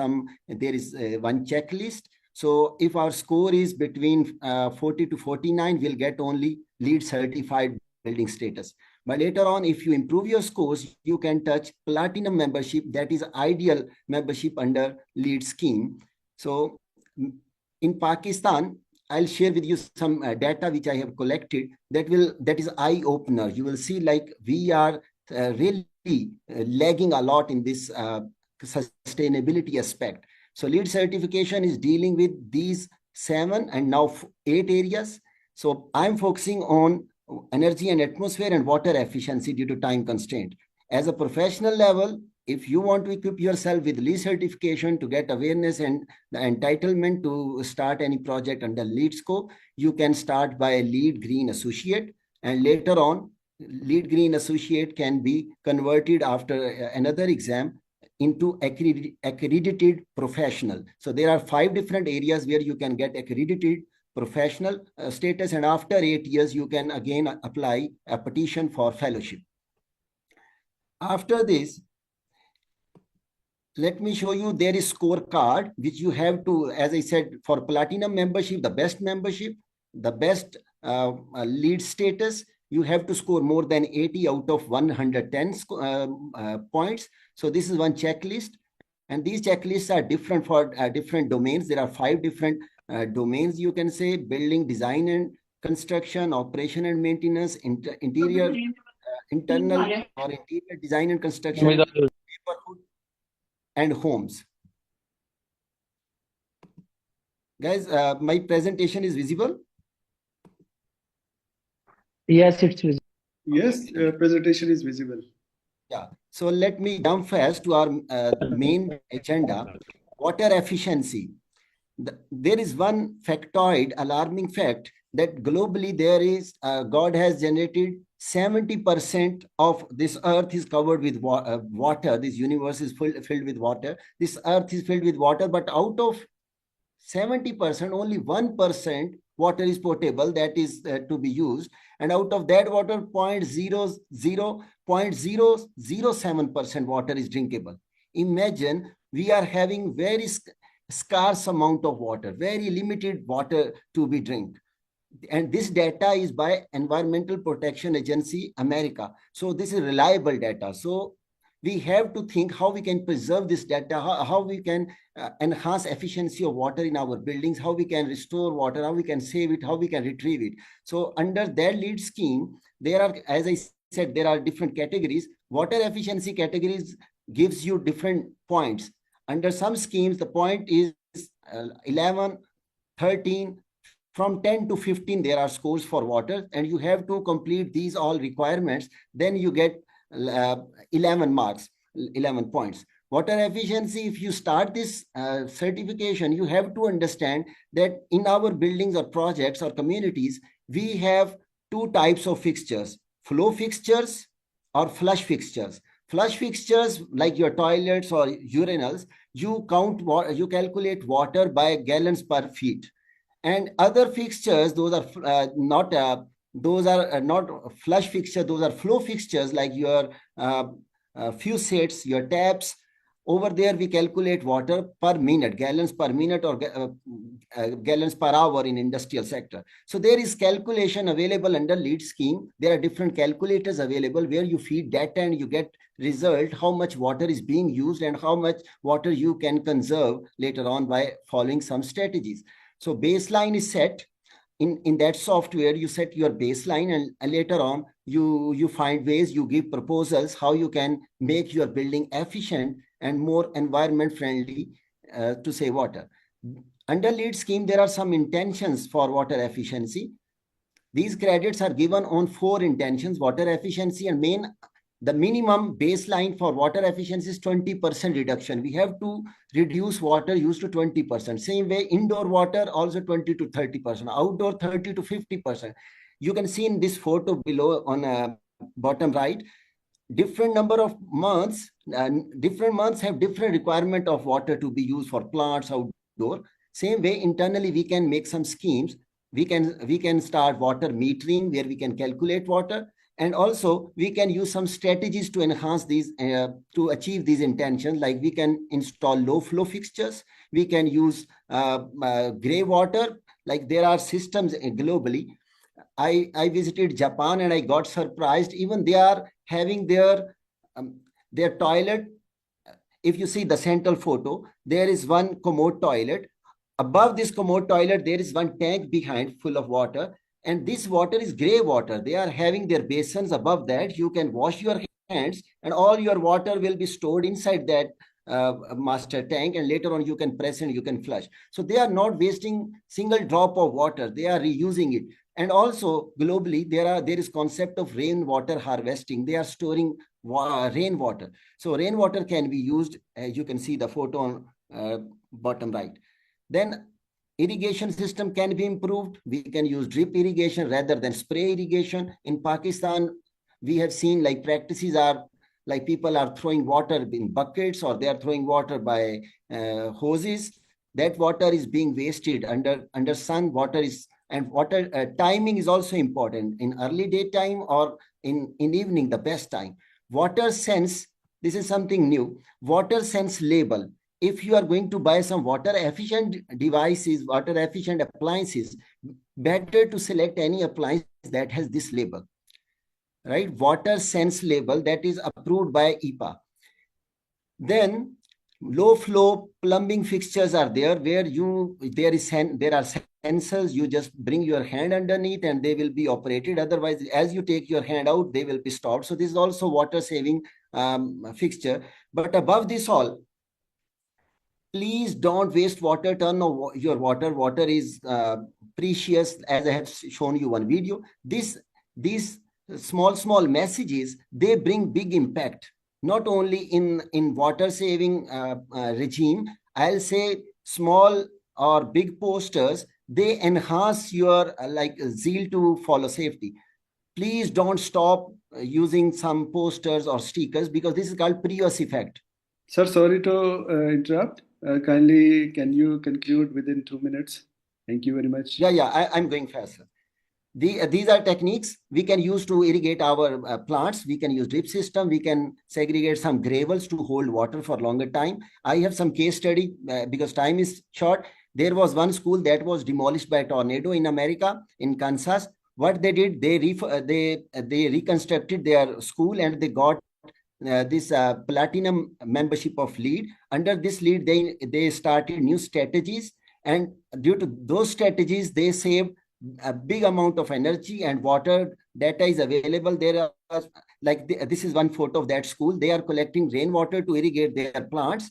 there is one checklist. So if our score is between 40 to 49, we'll get only LEED certified building status. But later on, if you improve your scores, you can touch platinum membership. That is ideal membership under LEED scheme. So in Pakistan, I'll share with you some data which I have collected that is eye opener. You will see like we are really lagging a lot in this sustainability aspect. So LEED certification is dealing with these 7 and now 8 areas. So I'm focusing on energy and atmosphere and water efficiency due to time constraint. As a professional level, if you want to equip yourself with LEED certification to get awareness and the entitlement to start any project under LEED scope, you can start by a LEED Green Associate, and later on, LEED Green Associate can be converted after another exam into accredited professional. So there are 5 different areas where you can get accredited professional status, and after 8 years, you can again apply a petition for fellowship. After this, let me show you, there is scorecard, which you have to, as I said, for platinum membership, the best LEED status, you have to score more than 80 out of 110 points. So this is one checklist. And these checklists are different for different domains. There are 5 different domains, you can say: building design and construction, operation and maintenance, internal or interior design and construction, neighborhood, and homes. Guys, my presentation is visible? Yes, it's visible. Yes, presentation is visible. Yeah. So let me jump fast to our main agenda, water efficiency. There is one factoid, alarming fact, that globally there is, God has generated 70% of this earth is covered with water. This universe is filled with water. This earth is filled with water, but out of 70%, only 1% water is potable, that is to be used. And out of that water, 0.007% water is drinkable. Imagine we are having very scarce amount of water, very limited water to be drink. And this data is by Environmental Protection Agency, America. So this is reliable data. So we have to think how we can preserve this data, how we can enhance efficiency of water in our buildings, how we can restore water, how we can save it, how we can retrieve it. So under that LEED scheme, there are, as I said, there are different categories. Water efficiency categories gives you different points. Under some schemes, the point is 11, 13, from 10 to 15, there are scores for water, and you have to complete these all requirements. Then you get 11 marks, 11 points. Water efficiency, if you start this certification, you have to understand that in our buildings or projects or communities, we have two types of fixtures: flow fixtures or flush fixtures. Flush fixtures, like your toilets or urinals, you calculate water by gallons per feet. And other fixtures, those are not flush fixtures, those are flow fixtures, like your faucets, your taps. Over there, we calculate water per minute, gallons per minute, or gallons per hour in industrial sector. So there is calculation available under LEED scheme. There are different calculators available where you feed data and you get result, how much water is being used and how much water you can conserve later on by following some strategies. So baseline is set. In that software, you set your baseline, and later on, you find ways, you give proposals how you can make your building efficient and more environment friendly to save water. Under LEED scheme, there are some intentions for water efficiency. These credits are given on 4 intentions: water efficiency, and the minimum baseline for water efficiency is 20% reduction. We have to reduce water use to 20%. Same way, indoor water also 20 to 30%, outdoor 30 to 50%. You can see in this photo below on bottom right, different number of months, different months have different requirement of water to be used for plants outdoor. Same way, internally, we can make some schemes. We can start water metering where we can calculate water. And also, we can use some strategies to enhance these, to achieve these intentions. Like we can install low flow fixtures. We can use gray water. Like there are systems globally. I visited Japan and I got surprised. Even they are having their toilet. If you see the central photo, there is one commode toilet. Above this commode toilet, there is one tank behind full of water. And this water is gray water. They are having their basins above that. You can wash your hands and all your water will be stored inside that master tank. And later on, you can press and you can flush. So they are not wasting single drop of water. They are reusing it. And also globally, there is concept of rainwater harvesting. They are storing rainwater. So rainwater can be used, as you can see the photo on bottom right. Then irrigation system can be improved. We can use drip irrigation rather than spray irrigation. In Pakistan, we have seen like practices are like people are throwing water in buckets or they are throwing water by hoses. That water is being wasted under sun. Water is, and water timing is also important. In early daytime or in evening, the best time. Water sense, this is something new. Water sense label. If you are going to buy some water efficient devices, water efficient appliances, better to select any appliance that has this label, right? Water sense label that is approved by EPA. Then low flow plumbing fixtures are there where there are sensors. You just bring your hand underneath and they will be operated. Otherwise, as you take your hand out, they will be stopped. So this is also water saving fixture. But above this all, please don't waste water. Turn off your water. Water is precious, as I have shown you one video. These small messages, they bring big impact, not only in water saving regime. I'll say small or big posters, they enhance your zeal to follow safety. Please don't stop using some posters or stickers because this is called Prius effect. Sir, sorry to interrupt. Kindly, can you conclude within 2 minutes? Thank you very much. Yeah, I'm going faster. These are techniques we can use to irrigate our plants. We can use drip system. We can segregate some gravels to hold water for longer time. I have some case study because time is short. There was one school that was demolished by a tornado in America, in Kansas. What they did, they reconstructed their school and they got this platinum membership of LEED. Under this LEED, they started new strategies, and due to those strategies, they saved a big amount of energy and water. Data is available. There are Like this is one photo of that school. They are collecting rainwater to irrigate their plants.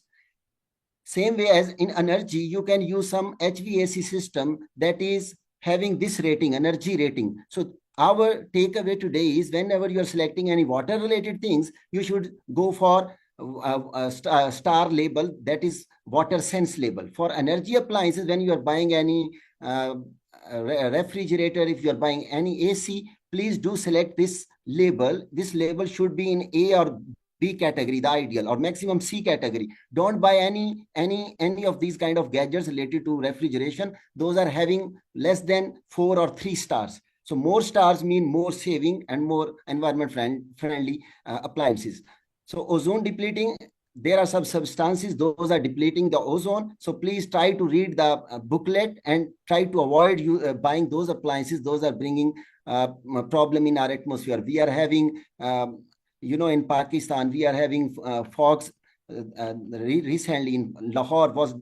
Same way as in energy, you can use some HVAC system that is having this rating, energy rating. So our takeaway today is whenever you are selecting any water related things, you should go for a star label, that is water sense label. For energy appliances, when you are buying any refrigerator, if you are buying any AC, please do select this label. This label should be in A or B category, the ideal, or maximum C category. Don't buy any of these kind of gadgets related to refrigeration. Those are having less than 4 or 3 stars. So more stars mean more saving and more environment friendly appliances. So ozone depleting, there are some substances, those are depleting the ozone. So please try to read the booklet and try to avoid buying those appliances. Those are bringing problem in our atmosphere. We are having in Pakistan, we are having fogs. Recently in Lahore was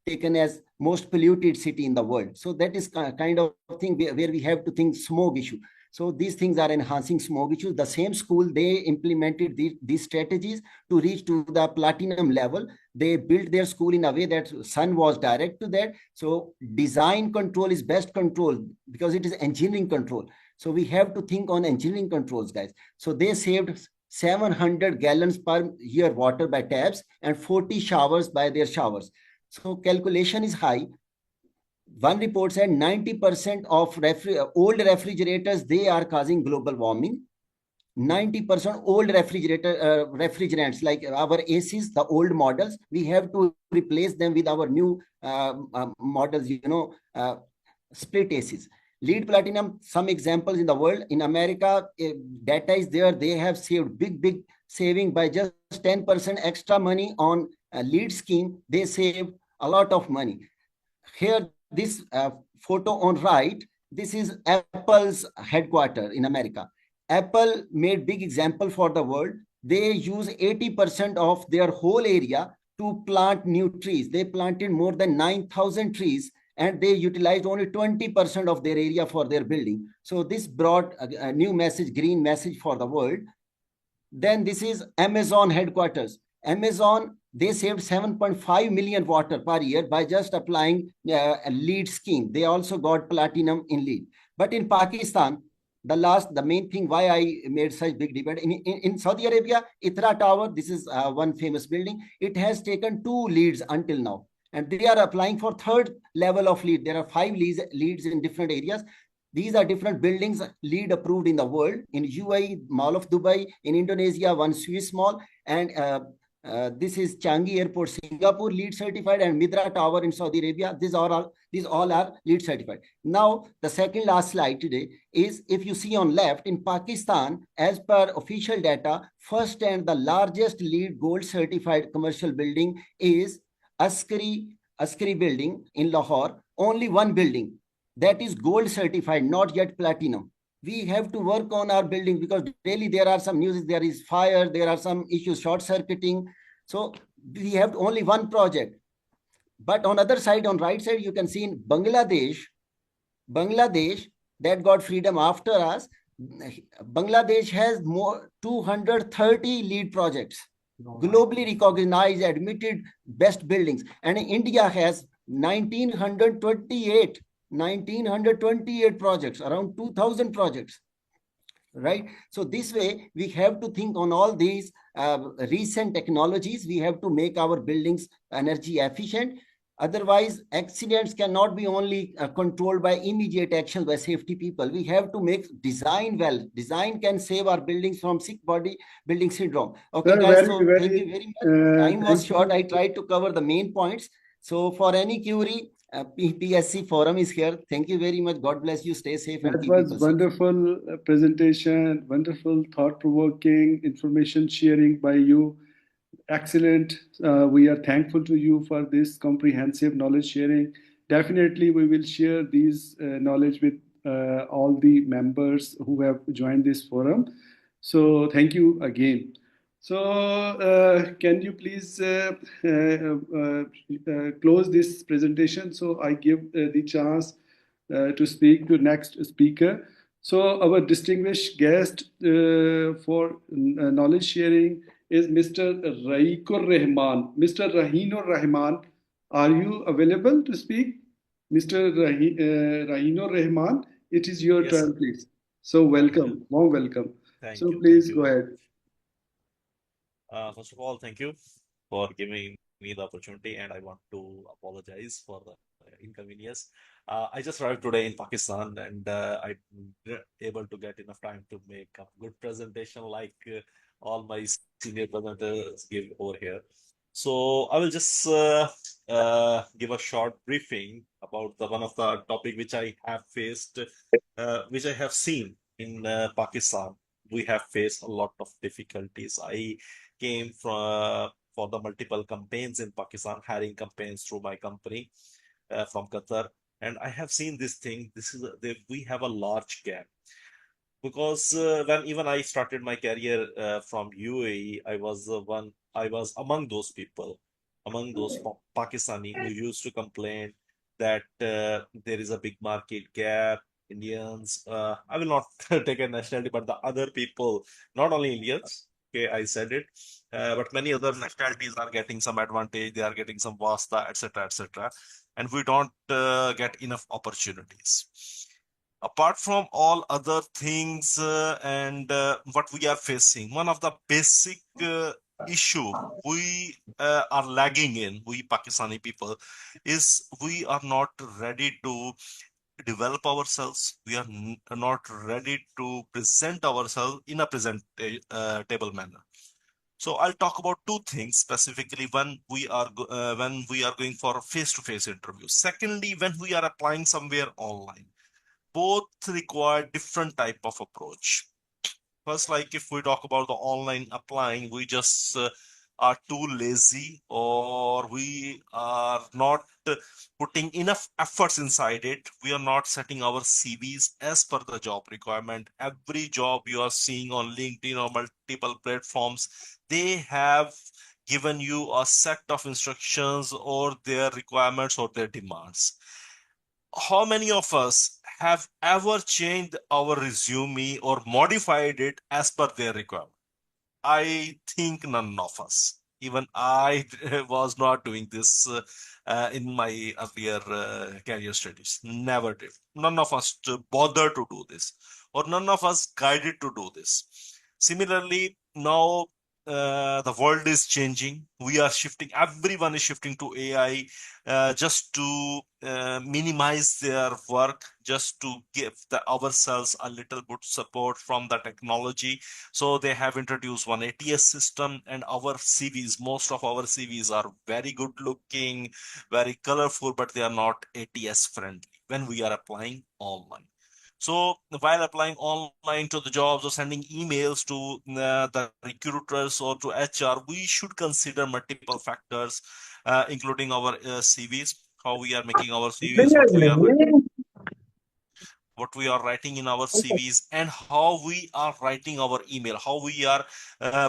taken as most polluted city in the world. So that is kind of thing where we have to think smog issue. So these things are enhancing smog issues. The same school, they implemented these strategies to reach to the platinum level. They built their school in a way that sun was direct to that. So design control is best control because it is engineering control. So we have to think on engineering controls, guys. So they saved 700 gallons per year water by taps and 40 showers by their showers. So calculation is high. One report said 90% of old refrigerators, they are causing global warming. 90% old refrigerants, like our ACs, the old models, we have to replace them with our new models, split ACs. Lead platinum, some examples in the world. In America, data is there. They have saved big saving by just 10% extra money on a lead scheme. They saved a lot of money. Here, this photo on right, this is Apple's headquarters in America. Apple made big example for the world. They use 80% of their whole area to plant new trees. They planted more than 9,000 trees and they utilized only 20% of their area for their building. So this brought a new message, green message for the world. Then this is Amazon headquarters. Amazon, they saved 7.5 million water per year by just applying a lead scheme. They also got platinum in lead. But in Pakistan, the main thing why I made such big debate, in Saudi Arabia, Itra Tower, this is one famous building. It has taken 2 leads until now. And they are applying for 3rd level of lead. There are 5 leads in different areas. These are different buildings lead approved in the world. In UAE, Mall of Dubai, in Indonesia, one Swiss mall, and this is Changi Airport, Singapore, LEED certified, and Midra Tower in Saudi Arabia. These all are LEED certified. Now, the second last slide today is, if you see on left, in Pakistan, as per official data, first and the largest LEED gold certified commercial building is Askari building in Lahore. Only one building that is gold certified, not yet platinum. We have to work on our building because daily there are some news, there is fire, there are some issues, short circuiting. So we have only one project. But on other side, on right side, you can see in Bangladesh, that got freedom after us. Bangladesh has more 230 LEED projects, globally recognized, admitted best buildings. And India has 1928 projects, around 2,000 projects, right? So this way, we have to think on all these recent technologies. We have to make our buildings energy efficient. Otherwise, accidents cannot be only controlled by immediate actions by safety people. We have to make design well. Design can save our buildings from sick body building syndrome. Okay, guys, so thank you very much. Time was short. I tried to cover the main points. So for any query, PSC forum is here. Thank you very much. God bless you. Stay safe. That was wonderful presentation, wonderful, thought-provoking information sharing by you. Excellent. We are thankful to you for this comprehensive knowledge sharing. Definitely, we will share these knowledge with all the members who have joined this forum. So thank you again. So can you please close this presentation? So I give the chance to speak to next speaker. So our distinguished guest for knowledge sharing is Mr. Raikur Rahman. Mr. Rahinur Rahman, are you available to speak? Mr. Rahinur Rahman, it is your Yes, turn, sir. please. So I'm here. welcome, warm welcome. Thank So you. please Thank go you. ahead. First of all, thank you for giving me the opportunity, and I want to apologize for the inconvenience. I just arrived today in Pakistan, and I able to get enough time to make a good presentation like all my senior presenters give over here. So I will just give a short briefing about the one of the topic which I have faced, which I have seen in Pakistan. We have faced a lot of difficulties. I came from for the multiple campaigns in Pakistan, hiring campaigns through my company from Qatar, and I have seen this thing. We have a large gap because when even I started my career from UAE, I was among those people, among those Pakistani who used to complain that there is a big market gap. Indians, I will not take a nationality, but the other people, not only Indians, okay, I said it, but many other nationalities are getting some advantage. They are getting some vasta, etc., etc., and we don't get enough opportunities apart from all other things and what we are facing. One of the basic issue we are lagging in, we Pakistani people, is we are not ready to develop ourselves. We are not ready to present ourselves in a presentable manner. So I'll talk about two things specifically when we are going for a face-to-face interview. Secondly, when we are applying somewhere online, both require different type of approach. First, like if we talk about the online applying, we just are too lazy, or we are not putting enough efforts inside it. We are not setting our CVs as per the job requirement. Every job you are seeing on LinkedIn or multiple platforms, they have given you a set of instructions or their requirements or their demands. How many of us have ever changed our resume or modified it as per their requirement? I think none of us. Even I was not doing this in my earlier career studies. Never did. None of us to bother to do this, or none of us guided to do this. Similarly, now the world is changing. We are shifting. Everyone is shifting to AI just to minimize their work, just to give ourselves a little bit support from the technology. So they have introduced one ATS system, and our CVs, most of our CVs are very good looking, very colorful, but they are not ATS friendly when we are applying online. So while applying online to the jobs or sending emails to the recruiters or to HR, we should consider multiple factors, including our CVs, how we are making our CVs, what we are writing in our CVs, and how we are writing our email, how we are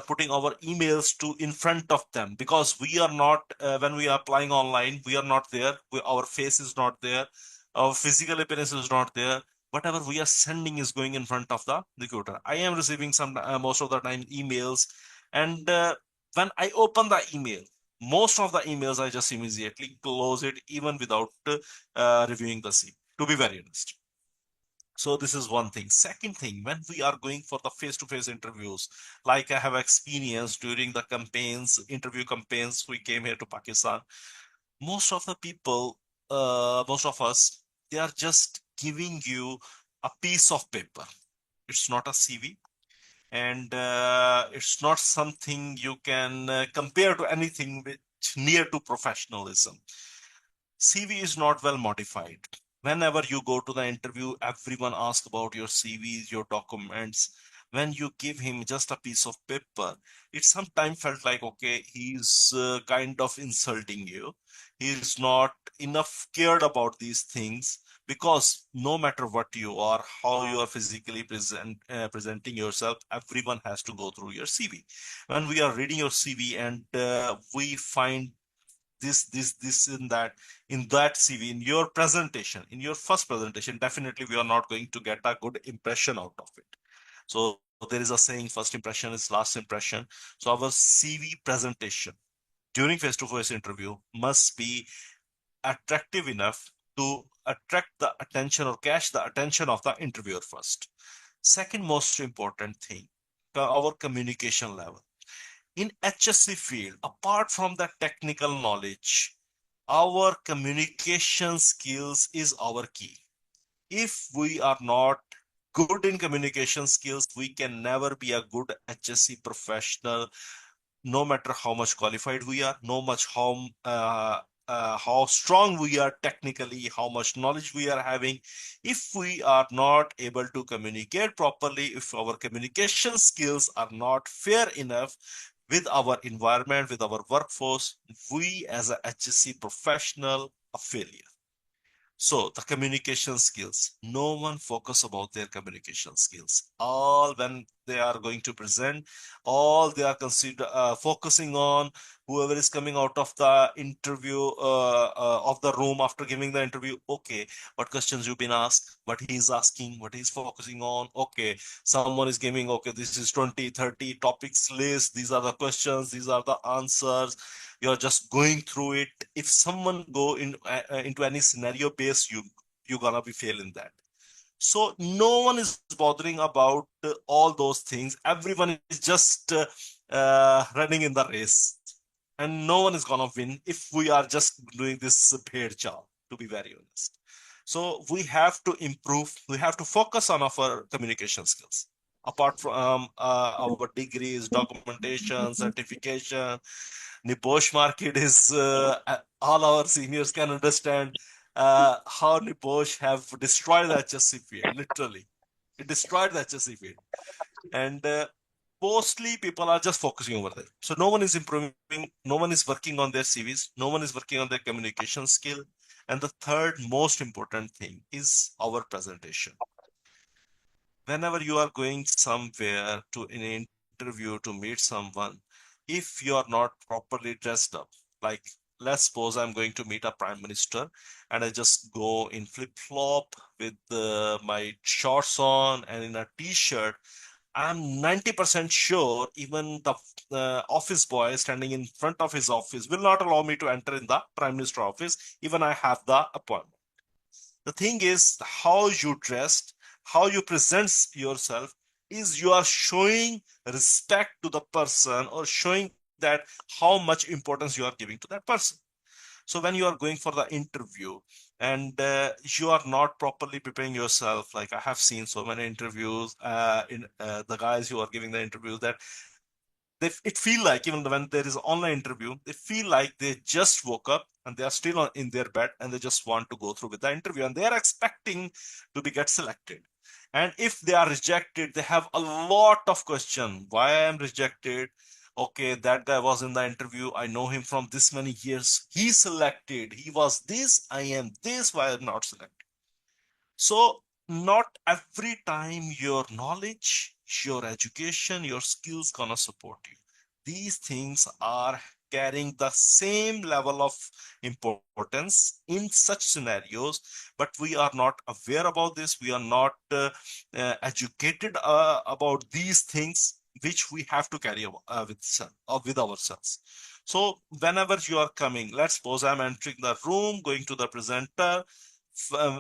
putting our emails to in front of them, because we are not when we are applying online, we are not there, our face is not there, our physical appearance is not there. Whatever we are sending is going in front of the recruiter. I am receiving some most of the time emails, and when I open the email, most of the emails I just immediately close it, even without reviewing the CV, to be very honest. So this is one thing. Second thing, when we are going for the face-to-face interviews, like I have experienced during the campaigns, interview campaigns, we came here to Pakistan. Most of the people, most of us, they are just giving you a piece of paper. It's not a CV, and it's not something you can compare to anything which near to professionalism. CV is not well modified. Whenever you go to the interview, everyone asks about your CVs, your documents. When you give him just a piece of paper, it sometimes felt like, okay, he's kind of insulting you. He's not enough cared about these things, because no matter what you are, how you are physically presenting yourself, everyone has to go through your CV. When we are reading your CV and we find this in that CV, in your presentation, in your first presentation, definitely we are not going to get a good impression out of it. So there is a saying, first impression is last impression. So our CV presentation during face-to-face interview must be attractive enough to attract the attention or catch the attention of the interviewer first. Second most important thing, our communication level. In HSC field, apart from the technical knowledge, our communication skills is our key. If we are not good in communication skills, we can never be a good HSC professional, no matter how much qualified we are, no much how strong we are technically, how much knowledge we are having. If we are not able to communicate properly, if our communication skills are not fair enough with our environment, with our workforce, we as a HSC professional are failure. So the communication skills, no one focus about their communication skills. All when they are going to present, all they are focusing on, whoever is coming out of the interview of the room after giving the interview. Okay, what questions you've been asked, what he is asking, what he's focusing on. Okay, someone is giving, okay, this is 20, 30 topics list. These are the questions, these are the answers. You're just going through it. If someone go into any scenario based, you're gonna be failing that. So no one is bothering about all those things. Everyone is just running in the race, and no one is gonna win if we are just doing this paid job, to be very honest. So we have to improve, we have to focus on our communication skills. Apart from our degrees, documentation, certification, Niposh market is all our seniors can understand how Niposh have destroyed the HSC field, literally. It destroyed the HSC field. And mostly people are just focusing over there. So no one is improving, no one is working on their CVs, no one is working on their communication skill. And the third most important thing is our presentation. Whenever you are going somewhere to an interview to meet someone, if you are not properly dressed up, like let's suppose I'm going to meet a prime minister and I just go in flip-flop with my shorts on and in a t-shirt, I'm 90% sure even the office boy standing in front of his office will not allow me to enter in the prime minister office, even I have the appointment. The thing is how you dressed, how you present yourself, is you are showing respect to the person or showing that how much importance you are giving to that person. So when you are going for the interview and you are not properly preparing yourself, like I have seen so many interviews in the guys who are giving the interviews, that it feel like even when there is an online interview, they feel like they just woke up and they are still in their bed and they just want to go through with the interview and they are expecting to get selected. And if they are rejected, they have a lot of question. Why I am rejected? Okay, that guy was in the interview. I know him from this many years. He selected. He was this. I am this. Why I'm not selected? So not every time your knowledge, your education, your skills gonna support you. These things are carrying the same level of importance in such scenarios, but we are not aware about this. We are not educated about these things, which we have to carry with ourselves. So whenever you are coming, let's suppose I'm entering the room, going to the presenter,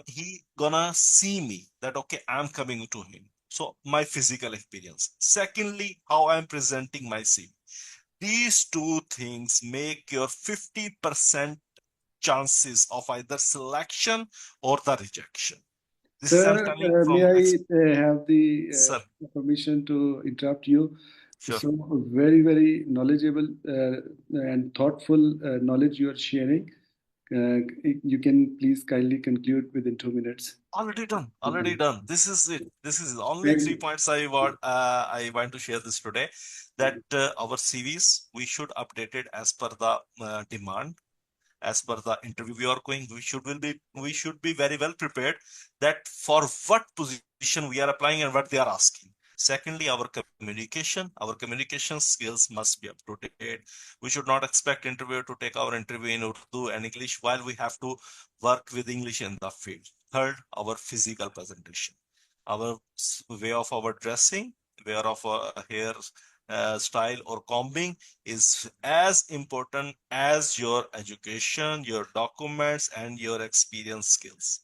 he gonna see me that, okay, I'm coming to him. So my physical appearance. Secondly, how I'm presenting my CV. These two things make your 50% chances of either selection or the rejection. This is I'm Sir, telling from may I have the Sir. permission to interrupt you? Sure. So very, very knowledgeable and thoughtful knowledge you are sharing. You can please kindly conclude within 2 minutes. Already done. Already done. This is it. This is only 3 points I want to share this today. That our CVs, we should update it as per the demand, as per the interview we are going. We should be very well prepared that for what position we are applying and what they are asking. Secondly, our communication skills must be up to date. We should not expect interviewer to take our interview in Urdu and English while we have to work with English in the field. Third, our physical presentation, our way of our dressing, way of our hair style or combing is as important as your education, your documents, and your experience skills.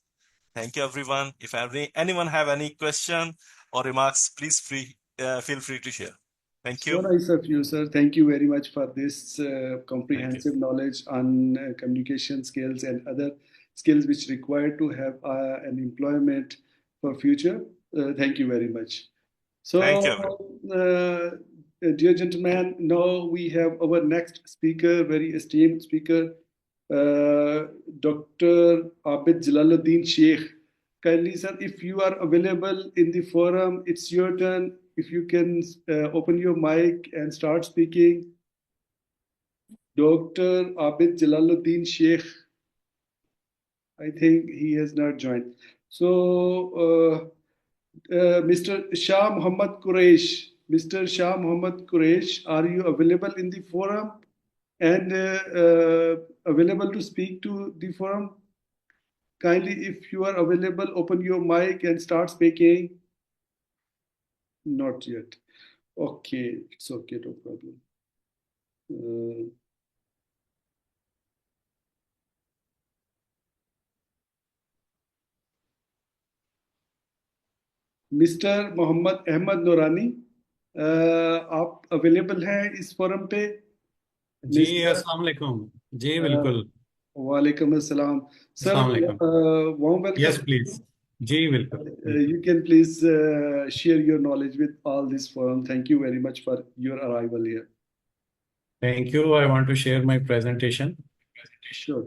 Thank you, everyone. If anyone have any question or remarks, please feel free to share. Thank So you. nice of you, sir. Thank you very much for this comprehensive Thank knowledge on communication skills and other skills which required to have an employment for future. Thank you very much. So, Thank you, everyone. dear gentlemen, now we have our next speaker, very esteemed speaker, Dr. Abid Jalaluddin Sheikh. Kindly, sir, if you are available in the forum, it's your turn. If you can open your mic and start speaking. Dr. Abid Jalaluddin Sheikh. I think he has not joined. So, Mr. Shah Muhammad Quresh. Mr. Shah Muhammad Quresh, are you available in the forum and available to speak to the forum? Kindly, if you are available, open your mic and start speaking. Not yet. Okay, it's okay, no problem. Mister Mohammad Ahmed Noorani, आप available हैं इस forum पे? जी अस्सलाम वालेकुम। जी बिल्कुल। वालेकुम अस्सलाम sir. अस्सलाम वालेकुम। warm welcome. Yes, please. जी बिल्कुल। You can please share your knowledge with all this forum. Thank you very much for your arrival here. Thank you. I want to share my presentation. Sure.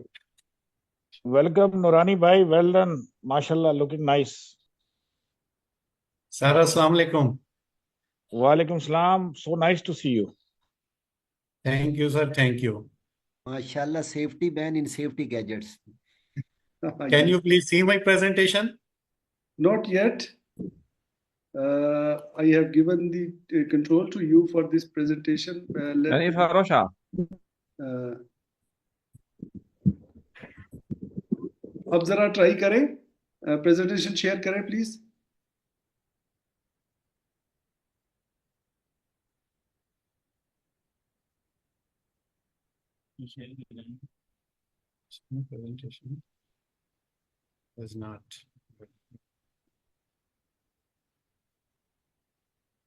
Welcome, Nurani bhai. Well done. Mashallah, looking nice. Sir, assalamu alaikum. Walaikum salam. So nice to see you. Thank you, sir. Thank you. Mashallah, safety ban in safety gadgets. Can you please see my presentation? Not yet. I have given the control to you for this presentation. अब जरा try करें, presentation share करें please. Presentation is not.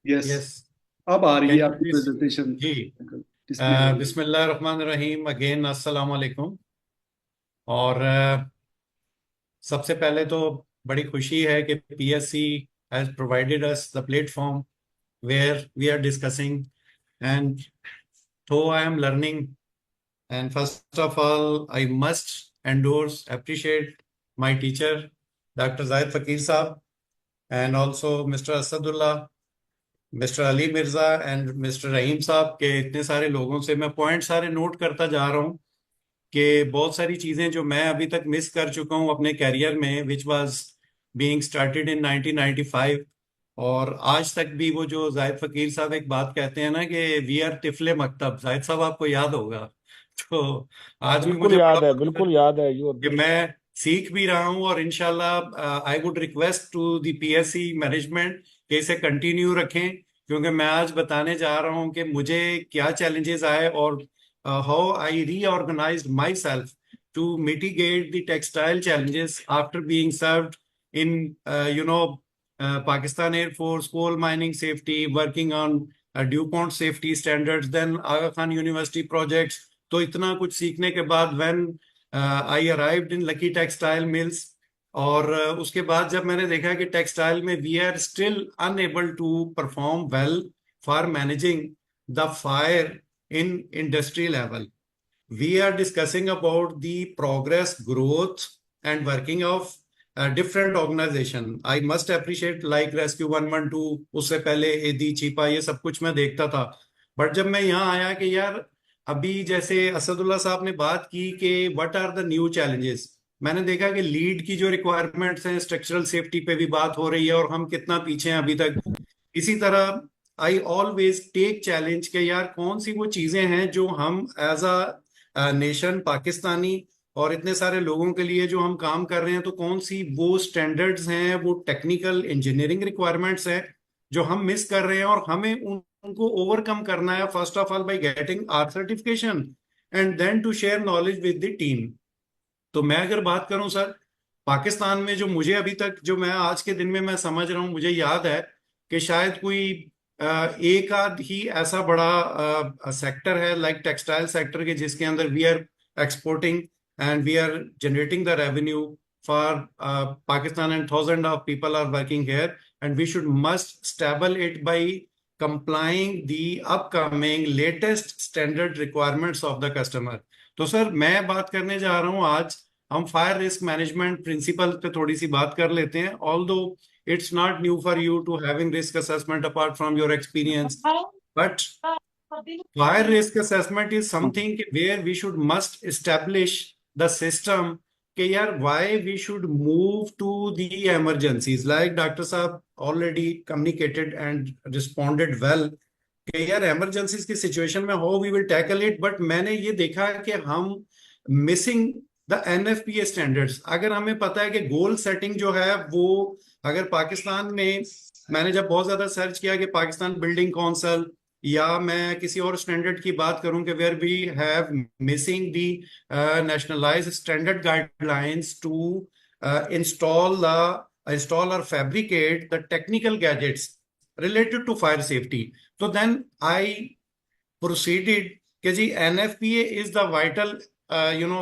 Yes. अब आ रही है आपकी presentation. जी। बिस्मिल्लाहिर्रहमानिर्रहीम। Again अस्सलाम वालेकुम। और सबसे पहले तो बड़ी खुशी है कि PSC has provided us the platform where we are discussing, and though I am learning, and first of all I must appreciate my teacher Dr. Zahid Fakir Saab, and also Mr. Asadullah, Mr. Ali Mirza and Mr. Rahim Saab के इतने सारे लोगों से मैं point सारे note करता जा रहा हूँ कि बहुत सारी चीजें जो मैं अभी तक मिस कर चुका हूँ अपने कैरियर में, which was being started in 1995, और आज तक भी वो जो जाहिद फकीर साहब एक बात कहते हैं ना कि वी आर तिफले मकतब, जाहिद साहब आपको याद होगा, तो आज भी मुझे बिल्कुल याद है कि मैं सीख भी रहा हूँ, और इंशाल्लाह I would request to the PSC management कि इसे कंटिन्यू रखें, क्योंकि मैं आज बताने जा रहा हूँ कि मुझे क्या चैलेंजेस आए और how I reorganized myself to mitigate the textile challenges after being served in, Pakistan Air Force, coal mining safety, working on DuPont safety standards, then Aga Khan University projects. तो इतना कुछ सीखने के बाद when I arrived in Lucky Textile Mills, और उसके बाद जब मैंने देखा कि टेक्सटाइल में we are still unable to perform well for managing the fire in industry level. We are discussing about the progress, growth, and working of different organization. I must appreciate like Rescue 112, उससे पहले एदी छिपा, ये सब कुछ मैं देखता था, बट जब मैं यहाँ आया कि यार अभी जैसे असदुल्ला साहब ने बात की कि what are the new challenges, मैंने देखा कि लीड की जो रिक्वायरमेंट्स हैं, स्ट्रक्चरल सेफ्टी पे भी बात हो रही है और हम कितना पीछे हैं अभी तक, इसी तरह आई ऑलवेज टेक चैलेंज के यार कौन सी वो चीजें हैं जो हम एज अ नेशन पाकिस्तानी और इतने सारे लोगों के लिए जो हम काम कर रहे हैं, तो कौन सी वो स्टैंडर्ड्स हैं, वो टेक्निकल इंजीनियरिंग रिक्वायरमेंट्स हैं जो हम मिस कर रहे हैं, और हमें उनको ओवरकम करना है first of all by getting our certification and then to share knowledge with the team. तो मैं अगर बात करूं सर, पाकिस्तान में जो मुझे अभी तक, जो मैं आज के दिन में मैं समझ रहा हूं, मुझे याद है कि शायद कोई एक आध ही ऐसा बड़ा सेक्टर है लाइक टेक्सटाइल सेक्टर के, जिसके अंदर we are exporting and we are generating the revenue for Pakistan and thousand of people are working here and we should must stable it by complying the upcoming latest standard requirements of the customer। तो sir मैं बात करने जा रहा हूं आज, हम fire risk management principal पे थोड़ी सी बात कर लेते हैं। Although it's not new for you to having risk assessment apart from your experience, but fire risk assessment is something where we should must establish the system कि यार why we should move to the emergencies, like Dr. Saab already communicated and responded well कि यार emergencies की situation में how we will tackle it, but मैंने ये देखा है कि हम missing the NFPA standards। अगर हमें पता है कि गोल सेटिंग जो है वो, अगर पाकिस्तान में मैंने जब बहुत ज्यादा सर्च किया कि पाकिस्तान बिल्डिंग काउंसिल या मैं किसी और स्टैंडर्ड की बात करूं कि where we have missing the nationalised standard guidelines to install or fabricate the technical gadgets related to fire safety। तो then I proceeded कि जी NFPA is the vital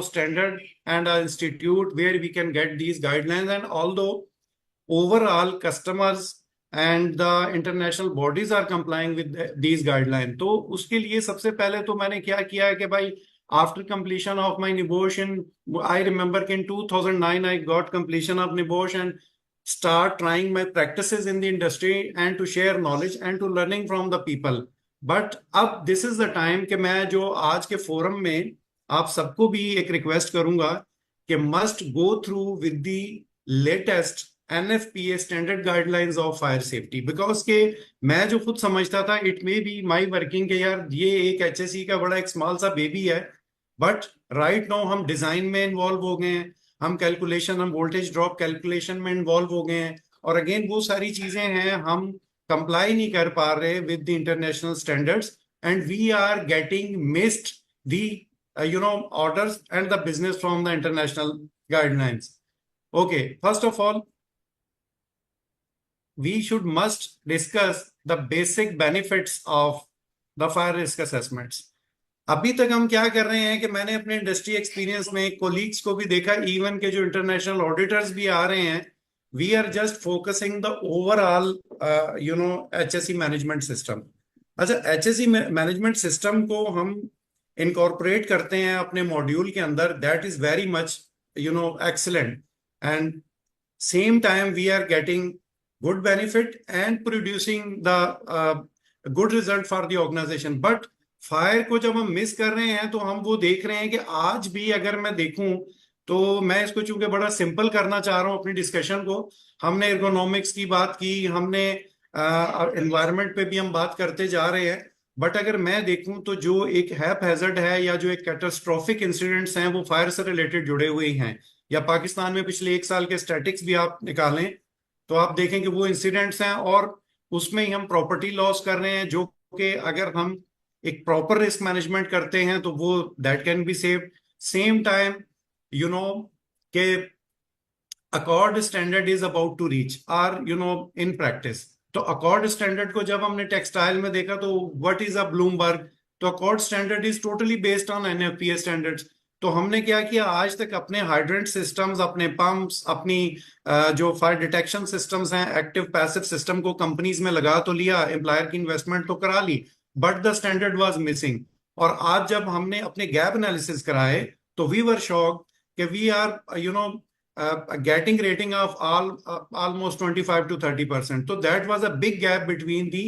standard and an institute where we can get these guidelines, and although overall customers and the international bodies are complying with these guidelines, तो उसके लिए सबसे पहले तो मैंने क्या किया है कि भाई after completion of my NIBOSH, I remember in 2009 I got completion of NIBOSH and start trying my practices in the industry and to share knowledge and to learning from the people। but अब this is the time कि मैं जो आज के forum में आप सबको भी एक रिक्वेस्ट करूंगा कि must go through with the latest NFPA standard guidelines of fire safety, because के मैं जो खुद समझता था it may be my working के यार ये एक HSE का बड़ा एक स्मॉल सा बेबी है, बट राइट नाउ हम डिजाइन में इन्वॉल्व हो गए हैं, हम कैलकुलेशन, हम वोल्टेज ड्रॉप कैलकुलेशन में इन्वॉल्व हो गए हैं, और अगेन वो सारी चीजें हैं हम कंप्लाई नहीं कर पा रहे with the international standards and we are getting missed the orders and the business from the international guidelines। okay, first of all we should must discuss the basic benefits of the fire risk assessments। अभी तक हम क्या कर रहे हैं कि मैंने अपने इंडस्ट्री एक्सपीरियंस में कोलीग्स को भी देखा, इवन के जो इंटरनेशनल ऑडिटर्स भी आ रहे हैं, we are just focusing the overall HSE management system. अच्छा, HSE मैनेजमेंट सिस्टम को हम इनकॉर्पोरेट करते हैं अपने मॉड्यूल के अंदर, that is very much excellent, and same time we are getting good benefit and producing the good result for the organization। but fire को जब हम मिस कर रहे हैं तो हम वो देख रहे हैं कि आज भी अगर मैं देखूं तो मैं इसको चूंकि बड़ा सिंपल करना चाह रहा हूं अपनी डिस्कशन को, हमने एर्गोनॉमिक्स की बात की, हमने एनवायरनमेंट पे भी हम बात करते जा रहे हैं, बट अगर मैं देखूं तो जो एक हैज़ार्ड है या जो एक कैटास्ट्रोफिक इंसिडेंट्स हैं वो फायर से रिलेटेड जुड़े हुए ही हैं। या पाकिस्तान में पिछले एक साल के स्टैटिक्स भी आप निकालें तो आप देखें कि वो इंसिडेंट्स हैं और उसमें ही हम प्रॉपर्टी लॉस कर रहे हैं, जो कि अगर हम एक प्रॉपर रिस्क मैनेजमेंट करते हैं तो वो that can be saved. Same time के Accord standard is about to reach are in practice. तो अकॉर्ड स्टैंडर्ड को जब हमने टेक्सटाइल में देखा तो व्हाट इज अ ब्लूमबर्ग, तो Accord standard is totally based on NFPA standards. तो हमने क्या किया, आज तक अपने हाइड्रेंट सिस्टम्स, अपने पंप्स, अपनी जो फायर डिटेक्शन सिस्टम्स हैं, एक्टिव पैसिव सिस्टम को कंपनीज में लगा तो लिया, एम्प्लॉयर की इन्वेस्टमेंट तो करा ली, but the standard was missing. और आज जब हमने अपने गैप एनालिसिस कराए तो वी वर शॉक्ड कि we are getting rating of almost 25 to 30%। So that was a big gap between the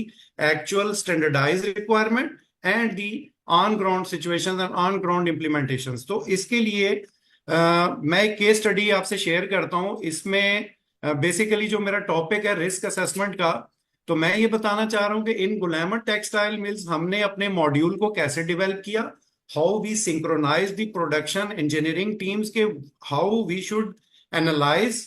actual standardized requirement and the on-ground situations and on-ground implementations। तो इसके लिए मैं एक केस स्टडी आपसे share करता हूँ। इसमें बेसिकली जो मेरा टॉपिक है रिस्क असेसमेंट का, तो मैं ये बताना चाह रहा हूं कि इन गुलामर टेक्सटाइल मिल्स हमने अपने मॉड्यूल को कैसे डेवलप किया, how we synchronise the production engineering teams के, हाउ वी शुड एनालाइज